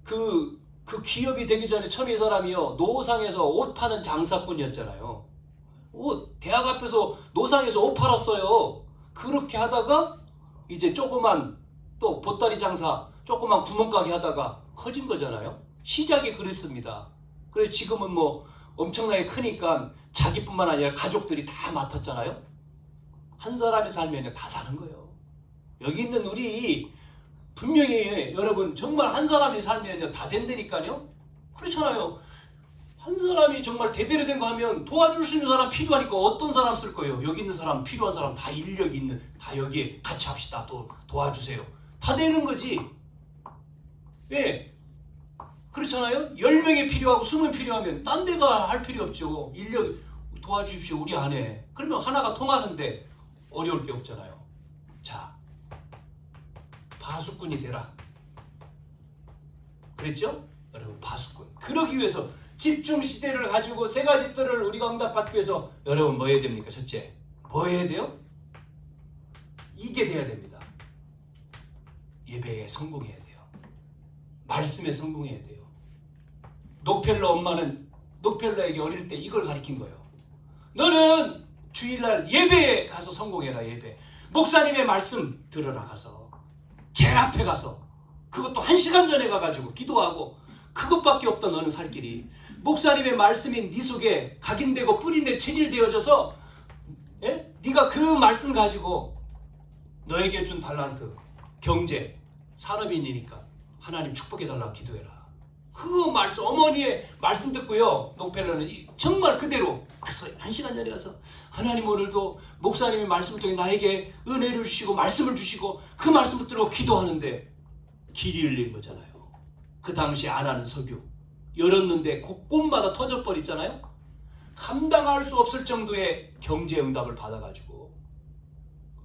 그 기업이 되기 전에 처음에 이 사람이요, 노상에서 옷 파는 장사꾼이었잖아요. 대학 앞에서 노상에서 옷 팔았어요. 그렇게 하다가 이제 조그만 또 보따리 장사, 조그만 구멍가게 하다가 커진 거잖아요. 시작이 그랬습니다. 그래서 지금은 뭐 엄청나게 크니까 자기뿐만 아니라 가족들이 다 맡았잖아요. 한 사람이 살면 다 사는 거예요. 여기 있는 우리 분명히 여러분 정말 한 사람이 살면 다 된다니까요. 그렇잖아요. 한 사람이 정말 대대로 된 거 하면 도와줄 수 있는 사람 필요하니까 어떤 사람 쓸 거예요? 여기 있는 사람, 필요한 사람 다 인력이 있는, 다 여기에 같이 합시다. 도와주세요. 다 되는 거지. 왜? 그렇잖아요. 10명이 필요하고 20명 필요하면 딴 데가 할 필요 없죠. 인력 도와주십시오. 우리 안에. 그러면 하나가 통하는데 어려울 게 없잖아요. 자, 바수꾼이 되라. 그랬죠? 여러분, 바수꾼. 그러기 위해서 집중 시대를 가지고 세 가지 뜰을 우리가 응답받기 위해서 여러분 뭐 해야 됩니까? 첫째, 뭐 해야 돼요? 이게 돼야 됩니다. 예배에 성공해야 돼요. 말씀에 성공해야 돼요. 녹펠러 엄마는 녹펠러에게 어릴 때 이걸 가르친 거예요. 너는 주일날 예배에 가서 성공해라. 예배. 목사님의 말씀 들으러 가서 제일 앞에 가서 그것도 1시간 전에 가가지고 기도하고 그것밖에 없다. 너는 살 길이. 목사님의 말씀이 네 속에 각인되고 뿌리내 체질되어져서 네가 그 말씀 가지고 너에게 준 달란트, 경제, 산업인이니까 하나님 축복해달라고 기도해라. 그 말씀, 어머니의 말씀 듣고요, 녹펠러는 정말 그대로 가서 1시간 전에 가서 하나님 오늘도 목사님의 말씀을 통해 나에게 은혜를 주시고 말씀을 주시고 그 말씀 붙들고 기도하는데 길이 열린 거잖아요. 그 당시에 안 하는 석유 열었는데 곳곳마다 터져버렸잖아요. 감당할 수 없을 정도의 경제응답을 받아가지고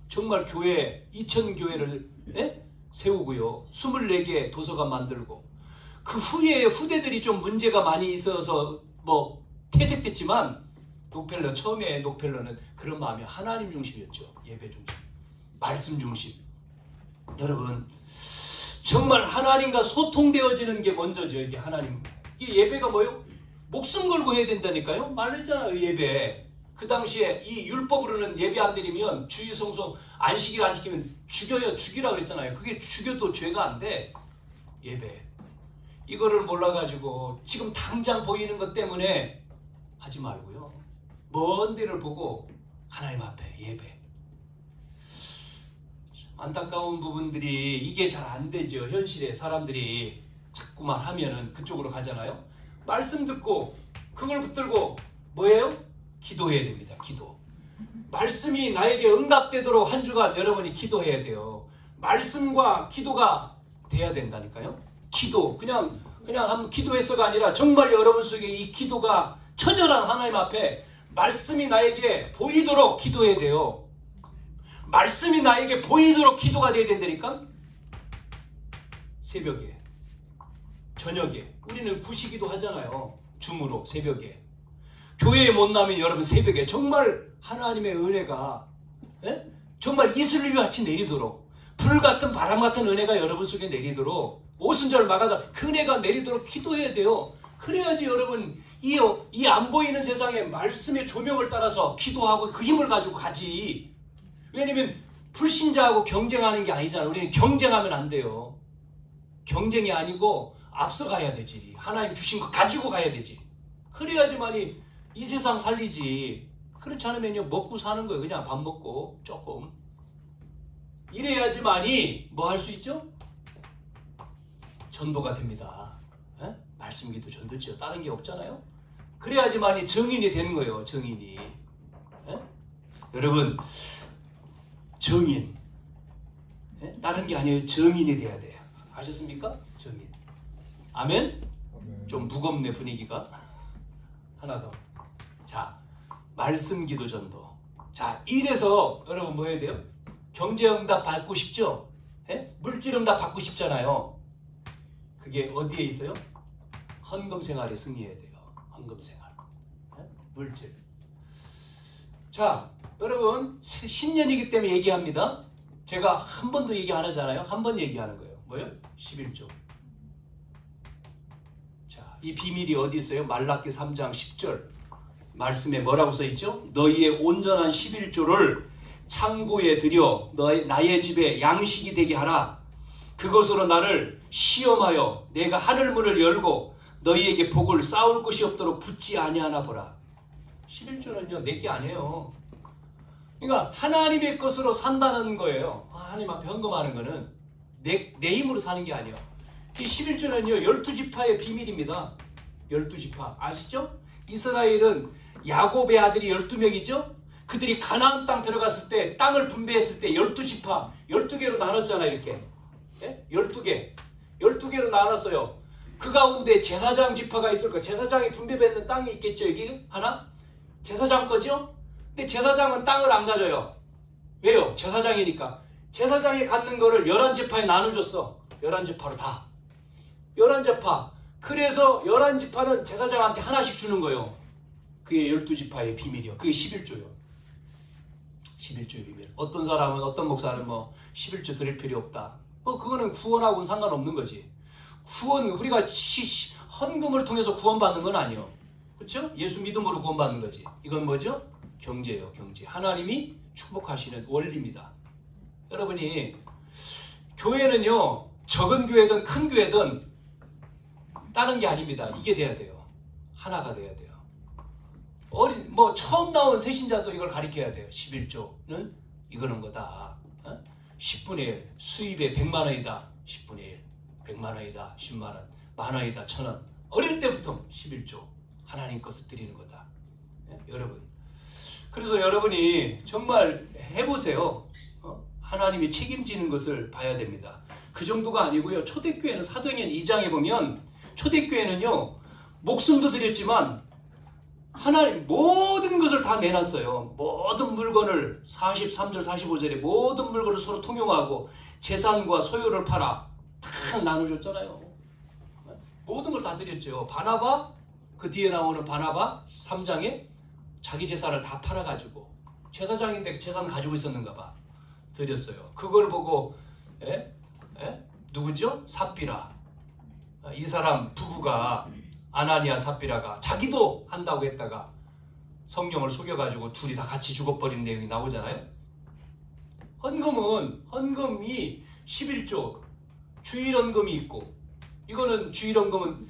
정말 교회 2000교회를 세우고요. 24개 도서관 만들고 그 후에 후대들이 좀 문제가 많이 있어서 뭐 퇴색됐지만 녹펠러 처음에 녹펠러는 그런 마음이 하나님 중심이었죠. 예배 중심, 말씀 중심. 여러분 정말 하나님과 소통되어지는 게 먼저죠. 이게 하나님. 이게 예배가 뭐예요? 목숨 걸고 해야 된다니까요. 말했잖아요. 예배. 그 당시에 이 율법으로는 예배 안 드리면 주일성수 안식일 안 지키면 죽여요. 죽이라 그랬잖아요. 그게 죽여도 죄가 안 돼. 예배. 이거를 몰라가지고 지금 당장 보이는 것 때문에 하지 말고요. 먼 데를 보고 하나님 앞에 예배. 안타까운 부분들이 이게 잘 안 되죠. 현실에 사람들이 자꾸만 하면은 그쪽으로 가잖아요. 말씀 듣고 그걸 붙들고 뭐예요? 기도해야 됩니다. 기도. 말씀이 나에게 응답되도록 한 주간 여러분이 기도해야 돼요. 말씀과 기도가 돼야 된다니까요. 기도 그냥 한번 기도해서가 아니라 정말 여러분 속에 이 기도가 처절한 하나님 앞에 말씀이 나에게 보이도록 기도해야 돼요. 말씀이 나에게 보이도록 기도가 돼야 된다니까. 새벽에 저녁에 우리는 구시기도 하잖아요. 줌으로 새벽에 교회에 못 나면 여러분 새벽에 정말 하나님의 은혜가 정말 이슬비 같이 내리도록 불같은 바람 같은 은혜가 여러분 속에 내리도록 오순절 마가다 그 은혜가 내리도록 기도해야 돼요. 그래야지 여러분 이 안 보이는 세상에 말씀의 조명을 따라서 기도하고 그 힘을 가지고 가지. 왜냐면 불신자하고 경쟁하는 게 아니잖아요. 우리는 경쟁하면 안 돼요. 경쟁이 아니고 앞서가야 되지. 하나님 주신 거 가지고 가야 되지. 그래야지만이 이 세상 살리지. 그렇지 않으면요 먹고 사는 거예요. 그냥 밥 먹고 조금. 이래야지만이 뭐 할 수 있죠? 전도가 됩니다. 말씀 기도 전도지요. 다른 게 없잖아요. 그래야지만이 정인이 되는 거예요. 정인이. 여러분 정인. 다른 게 아니에요. 정인이 돼야 돼요. 아셨습니까? 정인. 아멘? 좀 무겁네 분위기가. 하나 더. 자, 말씀 기도 전도. 자, 이래서 여러분 뭐 해야 돼요? 경제응답 받고 싶죠? 물질응답 받고 싶잖아요. 그게 어디에 있어요? 헌금생활에 승리해야 돼요. 헌금생활. 물질. 자, 여러분 신년이기 때문에 얘기합니다. 제가 한 번도 얘기 안 하잖아요. 한 번 얘기하는 거예요. 뭐예요? 11조. 자, 이 비밀이 어디 있어요? 말라기 3장 10절 말씀에 뭐라고 써있죠? 너희의 온전한 11조를 창고에 들여 나의 집에 양식이 되게 하라. 그것으로 나를 시험하여 내가 하늘문을 열고 너희에게 복을 쌓을 곳이 없도록 붙지 아니하나 보라. 11조는요 내게 아니에요. 그러니까 하나님의 것으로 산다는 거예요. 하나님 앞에 헌금하는 거는 내 힘으로 사는 게 아니에요. 이 11조는요 12지파의 비밀입니다. 12지파 아시죠? 이스라엘은 야곱의 아들이 12명이죠? 그들이 가나안 땅 들어갔을 때 땅을 분배했을 때 12지파 12개로 나눴잖아요. 이렇게 12개 12개로 나눴어요. 그 가운데 제사장 지파가 있을 거예요. 제사장이 분배받는 땅이 있겠죠. 여기 하나? 제사장 거죠? 근데 제사장은 땅을 안 가져요. 왜요? 제사장이니까. 제사장이 갖는 거를 11지파에 나눠줬어. 11지파로 다. 11지파. 그래서 11지파는 제사장한테 하나씩 주는 거예요. 그게 12지파의 비밀이요. 그게 11조요. 11조의 비밀. 어떤 사람은 어떤 목사는 뭐 11조 드릴 필요 없다. 그거는 구원하고는 상관없는 거지. 구원 우리가 헌금을 통해서 구원받는 건 아니에요. 그렇죠? 예수 믿음으로 구원받는 거지. 이건 뭐죠? 경제예요. 경제. 하나님이 축복하시는 원리입니다. 여러분이 교회는요 적은 교회든 큰 교회든 다른 게 아닙니다. 이게 돼야 돼요. 하나가 돼야 돼요. 처음 나온 새신자도 이걸 가르쳐야 돼요. 11조는 이거는 거다. 10분의 1 수입의 100만 원이다. 10분의 1 100만 원이다. 10만 원 만 원이다. 1000원. 어릴 때부터 11조 하나님 것을 드리는 거다. 여러분 그래서 여러분이 정말 해보세요. 하나님이 책임지는 것을 봐야 됩니다. 그 정도가 아니고요. 초대교회는 사도행전 2장에 보면 초대교회는요. 목숨도 드렸지만 하나님 모든 것을 다 내놨어요. 모든 물건을 43절 45절에 모든 물건을 서로 통용하고 재산과 소유를 팔아 다 나눠줬잖아요. 모든 걸 다 드렸죠. 바나바 그 뒤에 나오는 바나바 3장에 자기 재산을 다 팔아가지고 제사장인데 재산 가지고 있었는가 봐. 드렸어요. 그걸 보고 누구죠? 삽비라. 이 사람 부부가 아나니아 삽비라가 자기도 한다고 했다가 성령을 속여가지고 둘이 다 같이 죽어버린 내용이 나오잖아요. 헌금이 11조 주일헌금이 있고 이거는 주일헌금은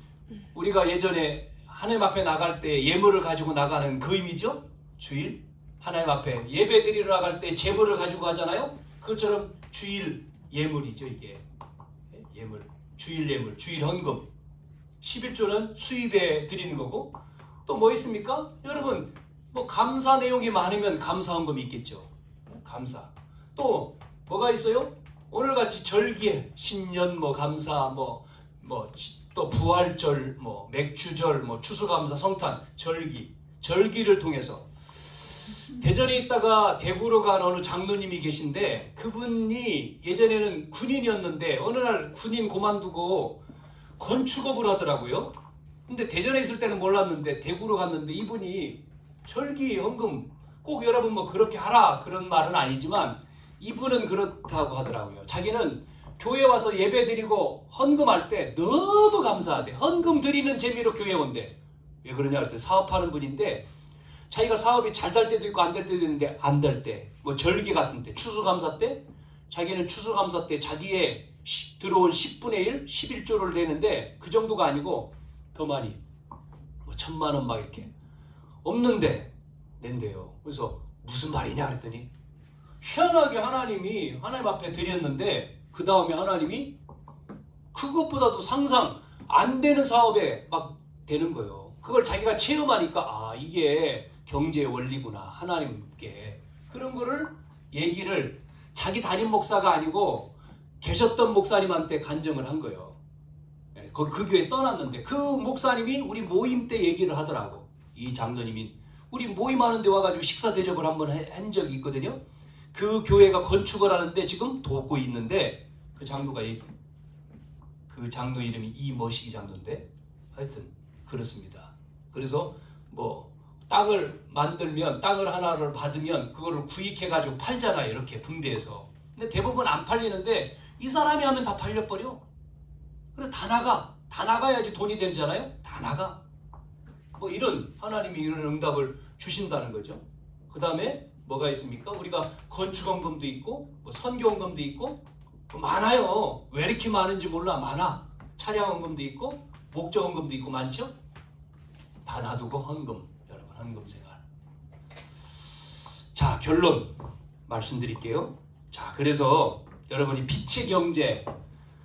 우리가 예전에 하나님 앞에 나갈 때 예물을 가지고 나가는 그 의미죠. 주일 하나님 앞에 예배 드리러 나갈 때 제물을 가지고 가잖아요. 그것처럼 주일 예물이죠. 이게 예물, 주일 예물, 주일 헌금. 11조는 수입에 드리는 거고 또 뭐 있습니까? 여러분 뭐 감사 내용이 많으면 감사 헌금이 있겠죠. 감사. 또 뭐가 있어요? 오늘같이 절기에 신년 뭐 감사 또 부활절 뭐 맥주절 뭐 추수감사 성탄 절기를 통해서 대전에 있다가 대구로 간 어느 장로님이 계신데 그분이 예전에는 군인이었는데 어느 날 군인 그만두고 건축업을 하더라고요. 근데 대전에 있을 때는 몰랐는데 대구로 갔는데 이분이 절기 헌금 꼭 여러분 뭐 그렇게 하라 그런 말은 아니지만 이분은 그렇다고 하더라고요. 자기는 교회 와서 예배 드리고 헌금할 때 너무 감사하대. 헌금 드리는 재미로 교회 온대. 왜 그러냐 할 때 사업하는 분인데 자기가 사업이 잘 될 때도 있고 안 될 때도 있는데 안 될 때, 뭐 절기 같은 때, 추수감사 때 자기는 추수감사 때 자기의 들어온 10분의 1, 11조를 내는데 그 정도가 아니고 더 많이 뭐 1000만 원 막 이렇게 없는데 낸대요. 그래서 무슨 말이냐 그랬더니 희한하게 하나님 앞에 드렸는데 그 다음에 하나님이 그것보다도 상상 안 되는 사업에 막 되는 거예요. 그걸 자기가 체험하니까 아 이게 경제의 원리구나. 하나님께 그런 거를 얘기를 자기 담임 목사가 아니고 계셨던 목사님한테 간증을 한 거예요. 그 교회 떠났는데 그 목사님이 우리 모임 때 얘기를 하더라고. 이 장로님이 우리 모임하는 데 와가지고 식사 대접을 한번 한 적이 있거든요. 그 교회가 건축을 하는데 지금 돕고 있는데 그 장로가 그 장로 이름이 이머시기 장로인데 하여튼 그렇습니다. 그래서 뭐 땅을 만들면 땅을 하나를 받으면 그거를 구입해가지고 팔잖아요. 이렇게 분배해서. 근데 대부분 안 팔리는데 이 사람이 하면 다 팔려버려. 그래 다 나가야지 돈이 되잖아요. 다 나가. 뭐 이런 하나님이 이런 응답을 주신다는 거죠. 그 다음에 뭐가 있습니까? 우리가 건축헌금도 있고 뭐 선교헌금도 있고 많아요. 왜 이렇게 많은지 몰라. 많아. 차량헌금도 있고 목적헌금도 있고 많죠? 다 놔두고 헌금. 여러분 헌금 생활. 자 결론 말씀드릴게요. 자 그래서 여러분이 빛의 경제,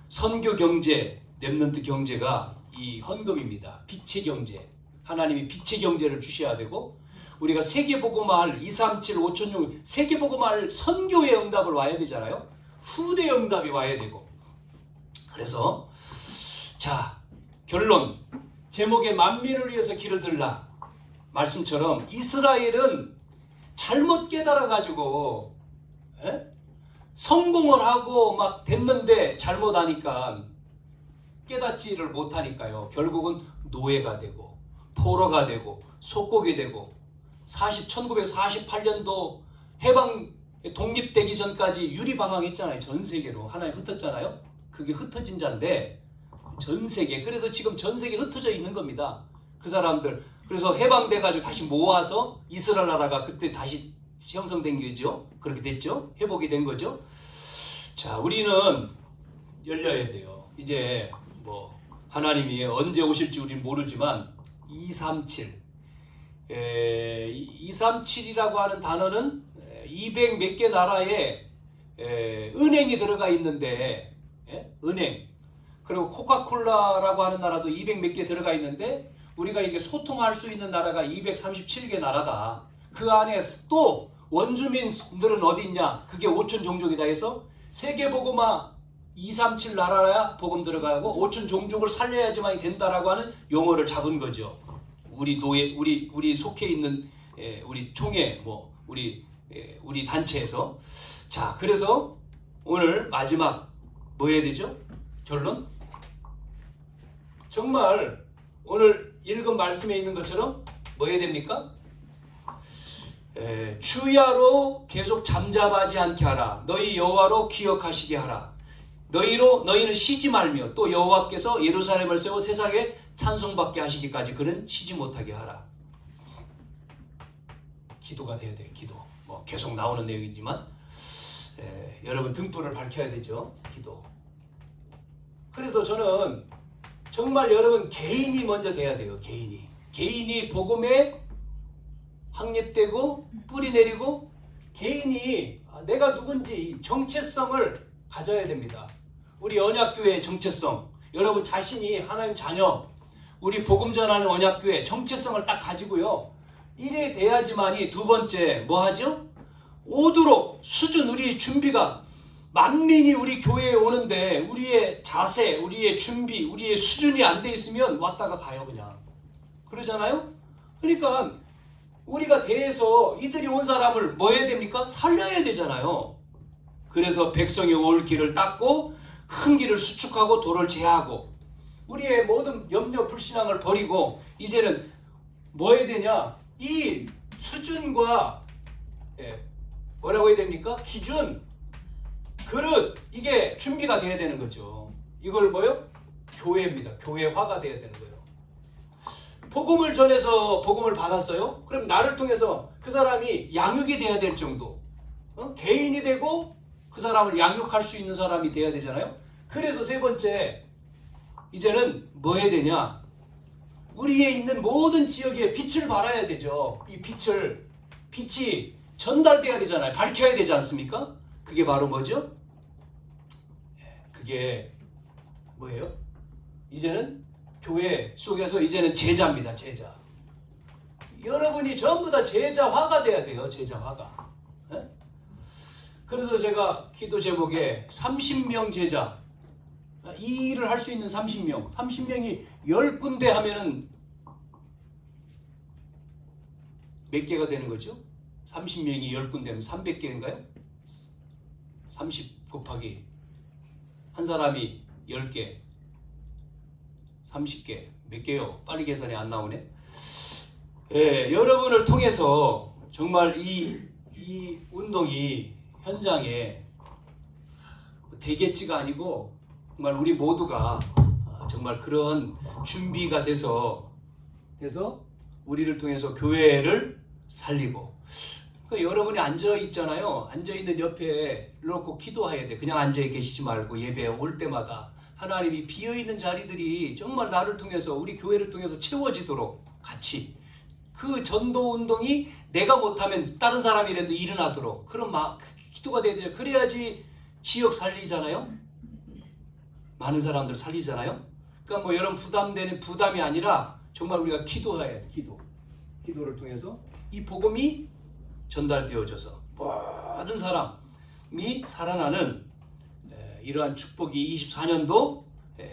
선교 경제, 렘넌트 경제가 이 헌금입니다. 빛의 경제. 하나님이 빛의 경제를 주셔야 되고 우리가 세계복음화할 237, 5,006 세계복음화할 선교의 응답을 와야 되잖아요. 후대의 응답이 와야 되고. 그래서 자 결론 제목에 만민을 위해서 길을 들라 말씀처럼 이스라엘은 잘못 깨달아가지고 성공을 하고 막 됐는데 잘못하니까 깨닫지를 못하니까요. 결국은 노예가 되고 포로가 되고 속국이 되고 1948년도 해방 독립되기 전까지 유리방황했잖아요. 전 세계로 하나님 흩었잖아요. 그게 흩어진 자인데 전 세계 그래서 지금 전 세계 흩어져 있는 겁니다. 그 사람들 그래서 해방돼가지고 다시 모아서 이스라엘 나라가 그때 다시 형성된 거죠. 그렇게 됐죠. 회복이 된 거죠. 자 우리는 열려야 돼요. 이제 뭐 하나님이 언제 오실지 우리는 모르지만 237 237이라고 하는 단어는 200 몇 개 나라에 은행이 들어가 있는데 은행 그리고 코카콜라라고 하는 나라도 200 몇 개 들어가 있는데 우리가 이게 소통할 수 있는 나라가 237개 나라다. 그 안에 또 원주민들은 어디 있냐? 그게 5천 종족이다 해서 세계복음화 237 나라야 복음 들어가고 5천 종족을 살려야지만이 된다라고 하는 용어를 잡은 거죠. 우리 노예, 우리 속해 있는 우리 총회 우리 단체에서. 자, 그래서 오늘 마지막 뭐 해야 되죠? 결론? 정말 오늘 읽은 말씀에 있는 것처럼 뭐 해야 됩니까? 주야로 계속 잠잠하지 않게 하라. 너희 여호와로 기억하시게 하라. 너희는 쉬지 말며 또 여호와께서 예루살렘을 세워 세상에 찬송받게 하시기까지 그는 쉬지 못하게 하라. 기도가 돼야 돼요. 기도. 뭐 계속 나오는 내용이지만 여러분 등불을 밝혀야 되죠. 기도. 그래서 저는 정말 여러분 개인이 먼저 돼야 돼요. 개인이 복음에 확립되고 뿌리 내리고 개인이 내가 누군지 정체성을 가져야 됩니다. 우리 언약교회의 정체성, 여러분 자신이 하나님 자녀, 우리 복음 전하는 언약교회 정체성을 딱 가지고요. 이래 돼야지만이 두 번째 뭐 하죠? 오도록 수준, 우리 준비가 만민이 우리 교회에 오는데 우리의 자세, 우리의 준비, 우리의 수준이 안 돼 있으면 왔다가 가요 그냥. 그러잖아요? 그러니까 우리가 대해서 이들이 온 사람을 뭐 해야 됩니까? 살려야 되잖아요. 그래서 백성이 올 길을 닦고 큰 길을 수축하고 도를 제하고 우리의 모든 염려 불신앙을 버리고 이제는 뭐 해야 되냐? 이 수준과 뭐라고 해야 됩니까? 기준, 그릇, 이게 준비가 돼야 되는 거죠. 이걸 뭐요? 교회입니다. 교회화가 돼야 되는 거예요. 복음을 전해서 복음을 받았어요? 그럼 나를 통해서 그 사람이 양육이 돼야 될 정도, 개인이 되고 그 사람을 양육할 수 있는 사람이 돼야 되잖아요. 그래서 세 번째, 이제는 뭐 해야 되냐? 우리에 있는 모든 지역에 빛을 발해야 되죠. 이 빛이 전달돼야 되잖아요. 밝혀야 되지 않습니까? 그게 바로 뭐죠? 그게 뭐예요? 이제는 교회 속에서 이제는 제자입니다. 제자. 여러분이 전부 다 제자화가 돼야 돼요. 제자화가. 그래서 제가 기도 제목에 30명 제자, 이 일을 할 수 있는 30명이 10군데 하면은 몇 개가 되는 거죠? 30명이 10군데면 300개인가요? 30 곱하기 한 사람이 10개, 30개, 몇 개요? 빨리 계산이 안 나오네. 여러분을 통해서 정말 이 운동이 현장에 되겠지가 아니고 정말 우리 모두가 정말 그런 준비가 돼서 우리를 통해서 교회를 살리고, 그러니까 여러분이 앉아 있잖아요. 앉아 있는 옆에 놓고 기도해야 돼. 그냥 앉아 계시지 말고 예배 올 때마다 하나님이 비어 있는 자리들이 정말 나를 통해서 우리 교회를 통해서 채워지도록 같이 그 전도 운동이 내가 못하면 다른 사람이라도 일어나도록 그런 기도가 돼야 돼요. 그래야지 지역 살리잖아요. 많은 사람들 살리잖아요. 그러니까 뭐 여러분 부담되는 부담이 아니라 정말 우리가 기도해야 돼. 기도를 통해서 이 복음이 전달되어져서 모든 사람이 살아나는 이러한 축복이 24년도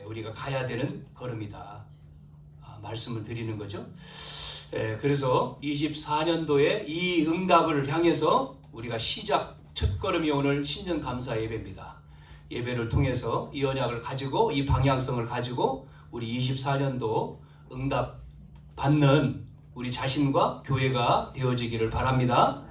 우리가 가야 되는 걸음이다. 말씀을 드리는 거죠. 그래서 24년도에 이 응답을 향해서 우리가 시작 첫걸음이 오늘 신년 감사 예배입니다. 예배를 통해서 이 언약을 가지고 이 방향성을 가지고 우리 24년도 응답 받는 우리 자신과 교회가 되어지기를 바랍니다.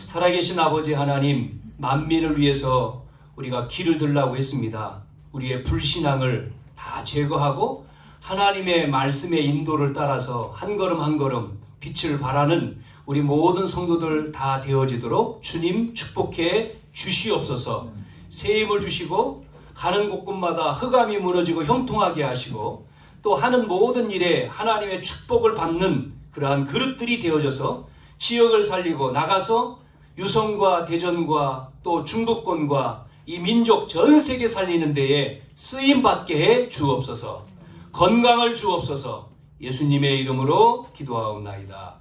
살아계신 아버지 하나님, 만민을 위해서 우리가 길을 들라고 했습니다. 우리의 불신앙을 다 제거하고 하나님의 말씀의 인도를 따라서 한 걸음 한 걸음 빛을 발하는 우리 모든 성도들 다 되어지도록 주님 축복해 주시옵소서. 새 힘을 주시고 가는 곳곳마다 흑암이 무너지고 형통하게 하시고 또 하는 모든 일에 하나님의 축복을 받는 그러한 그릇들이 되어져서 지역을 살리고 나가서 유성과 대전과 또 중부권과 이 민족 전 세계 살리는 데에 쓰임받게 해 주옵소서. 건강을 주옵소서. 예수님의 이름으로 기도하옵나이다.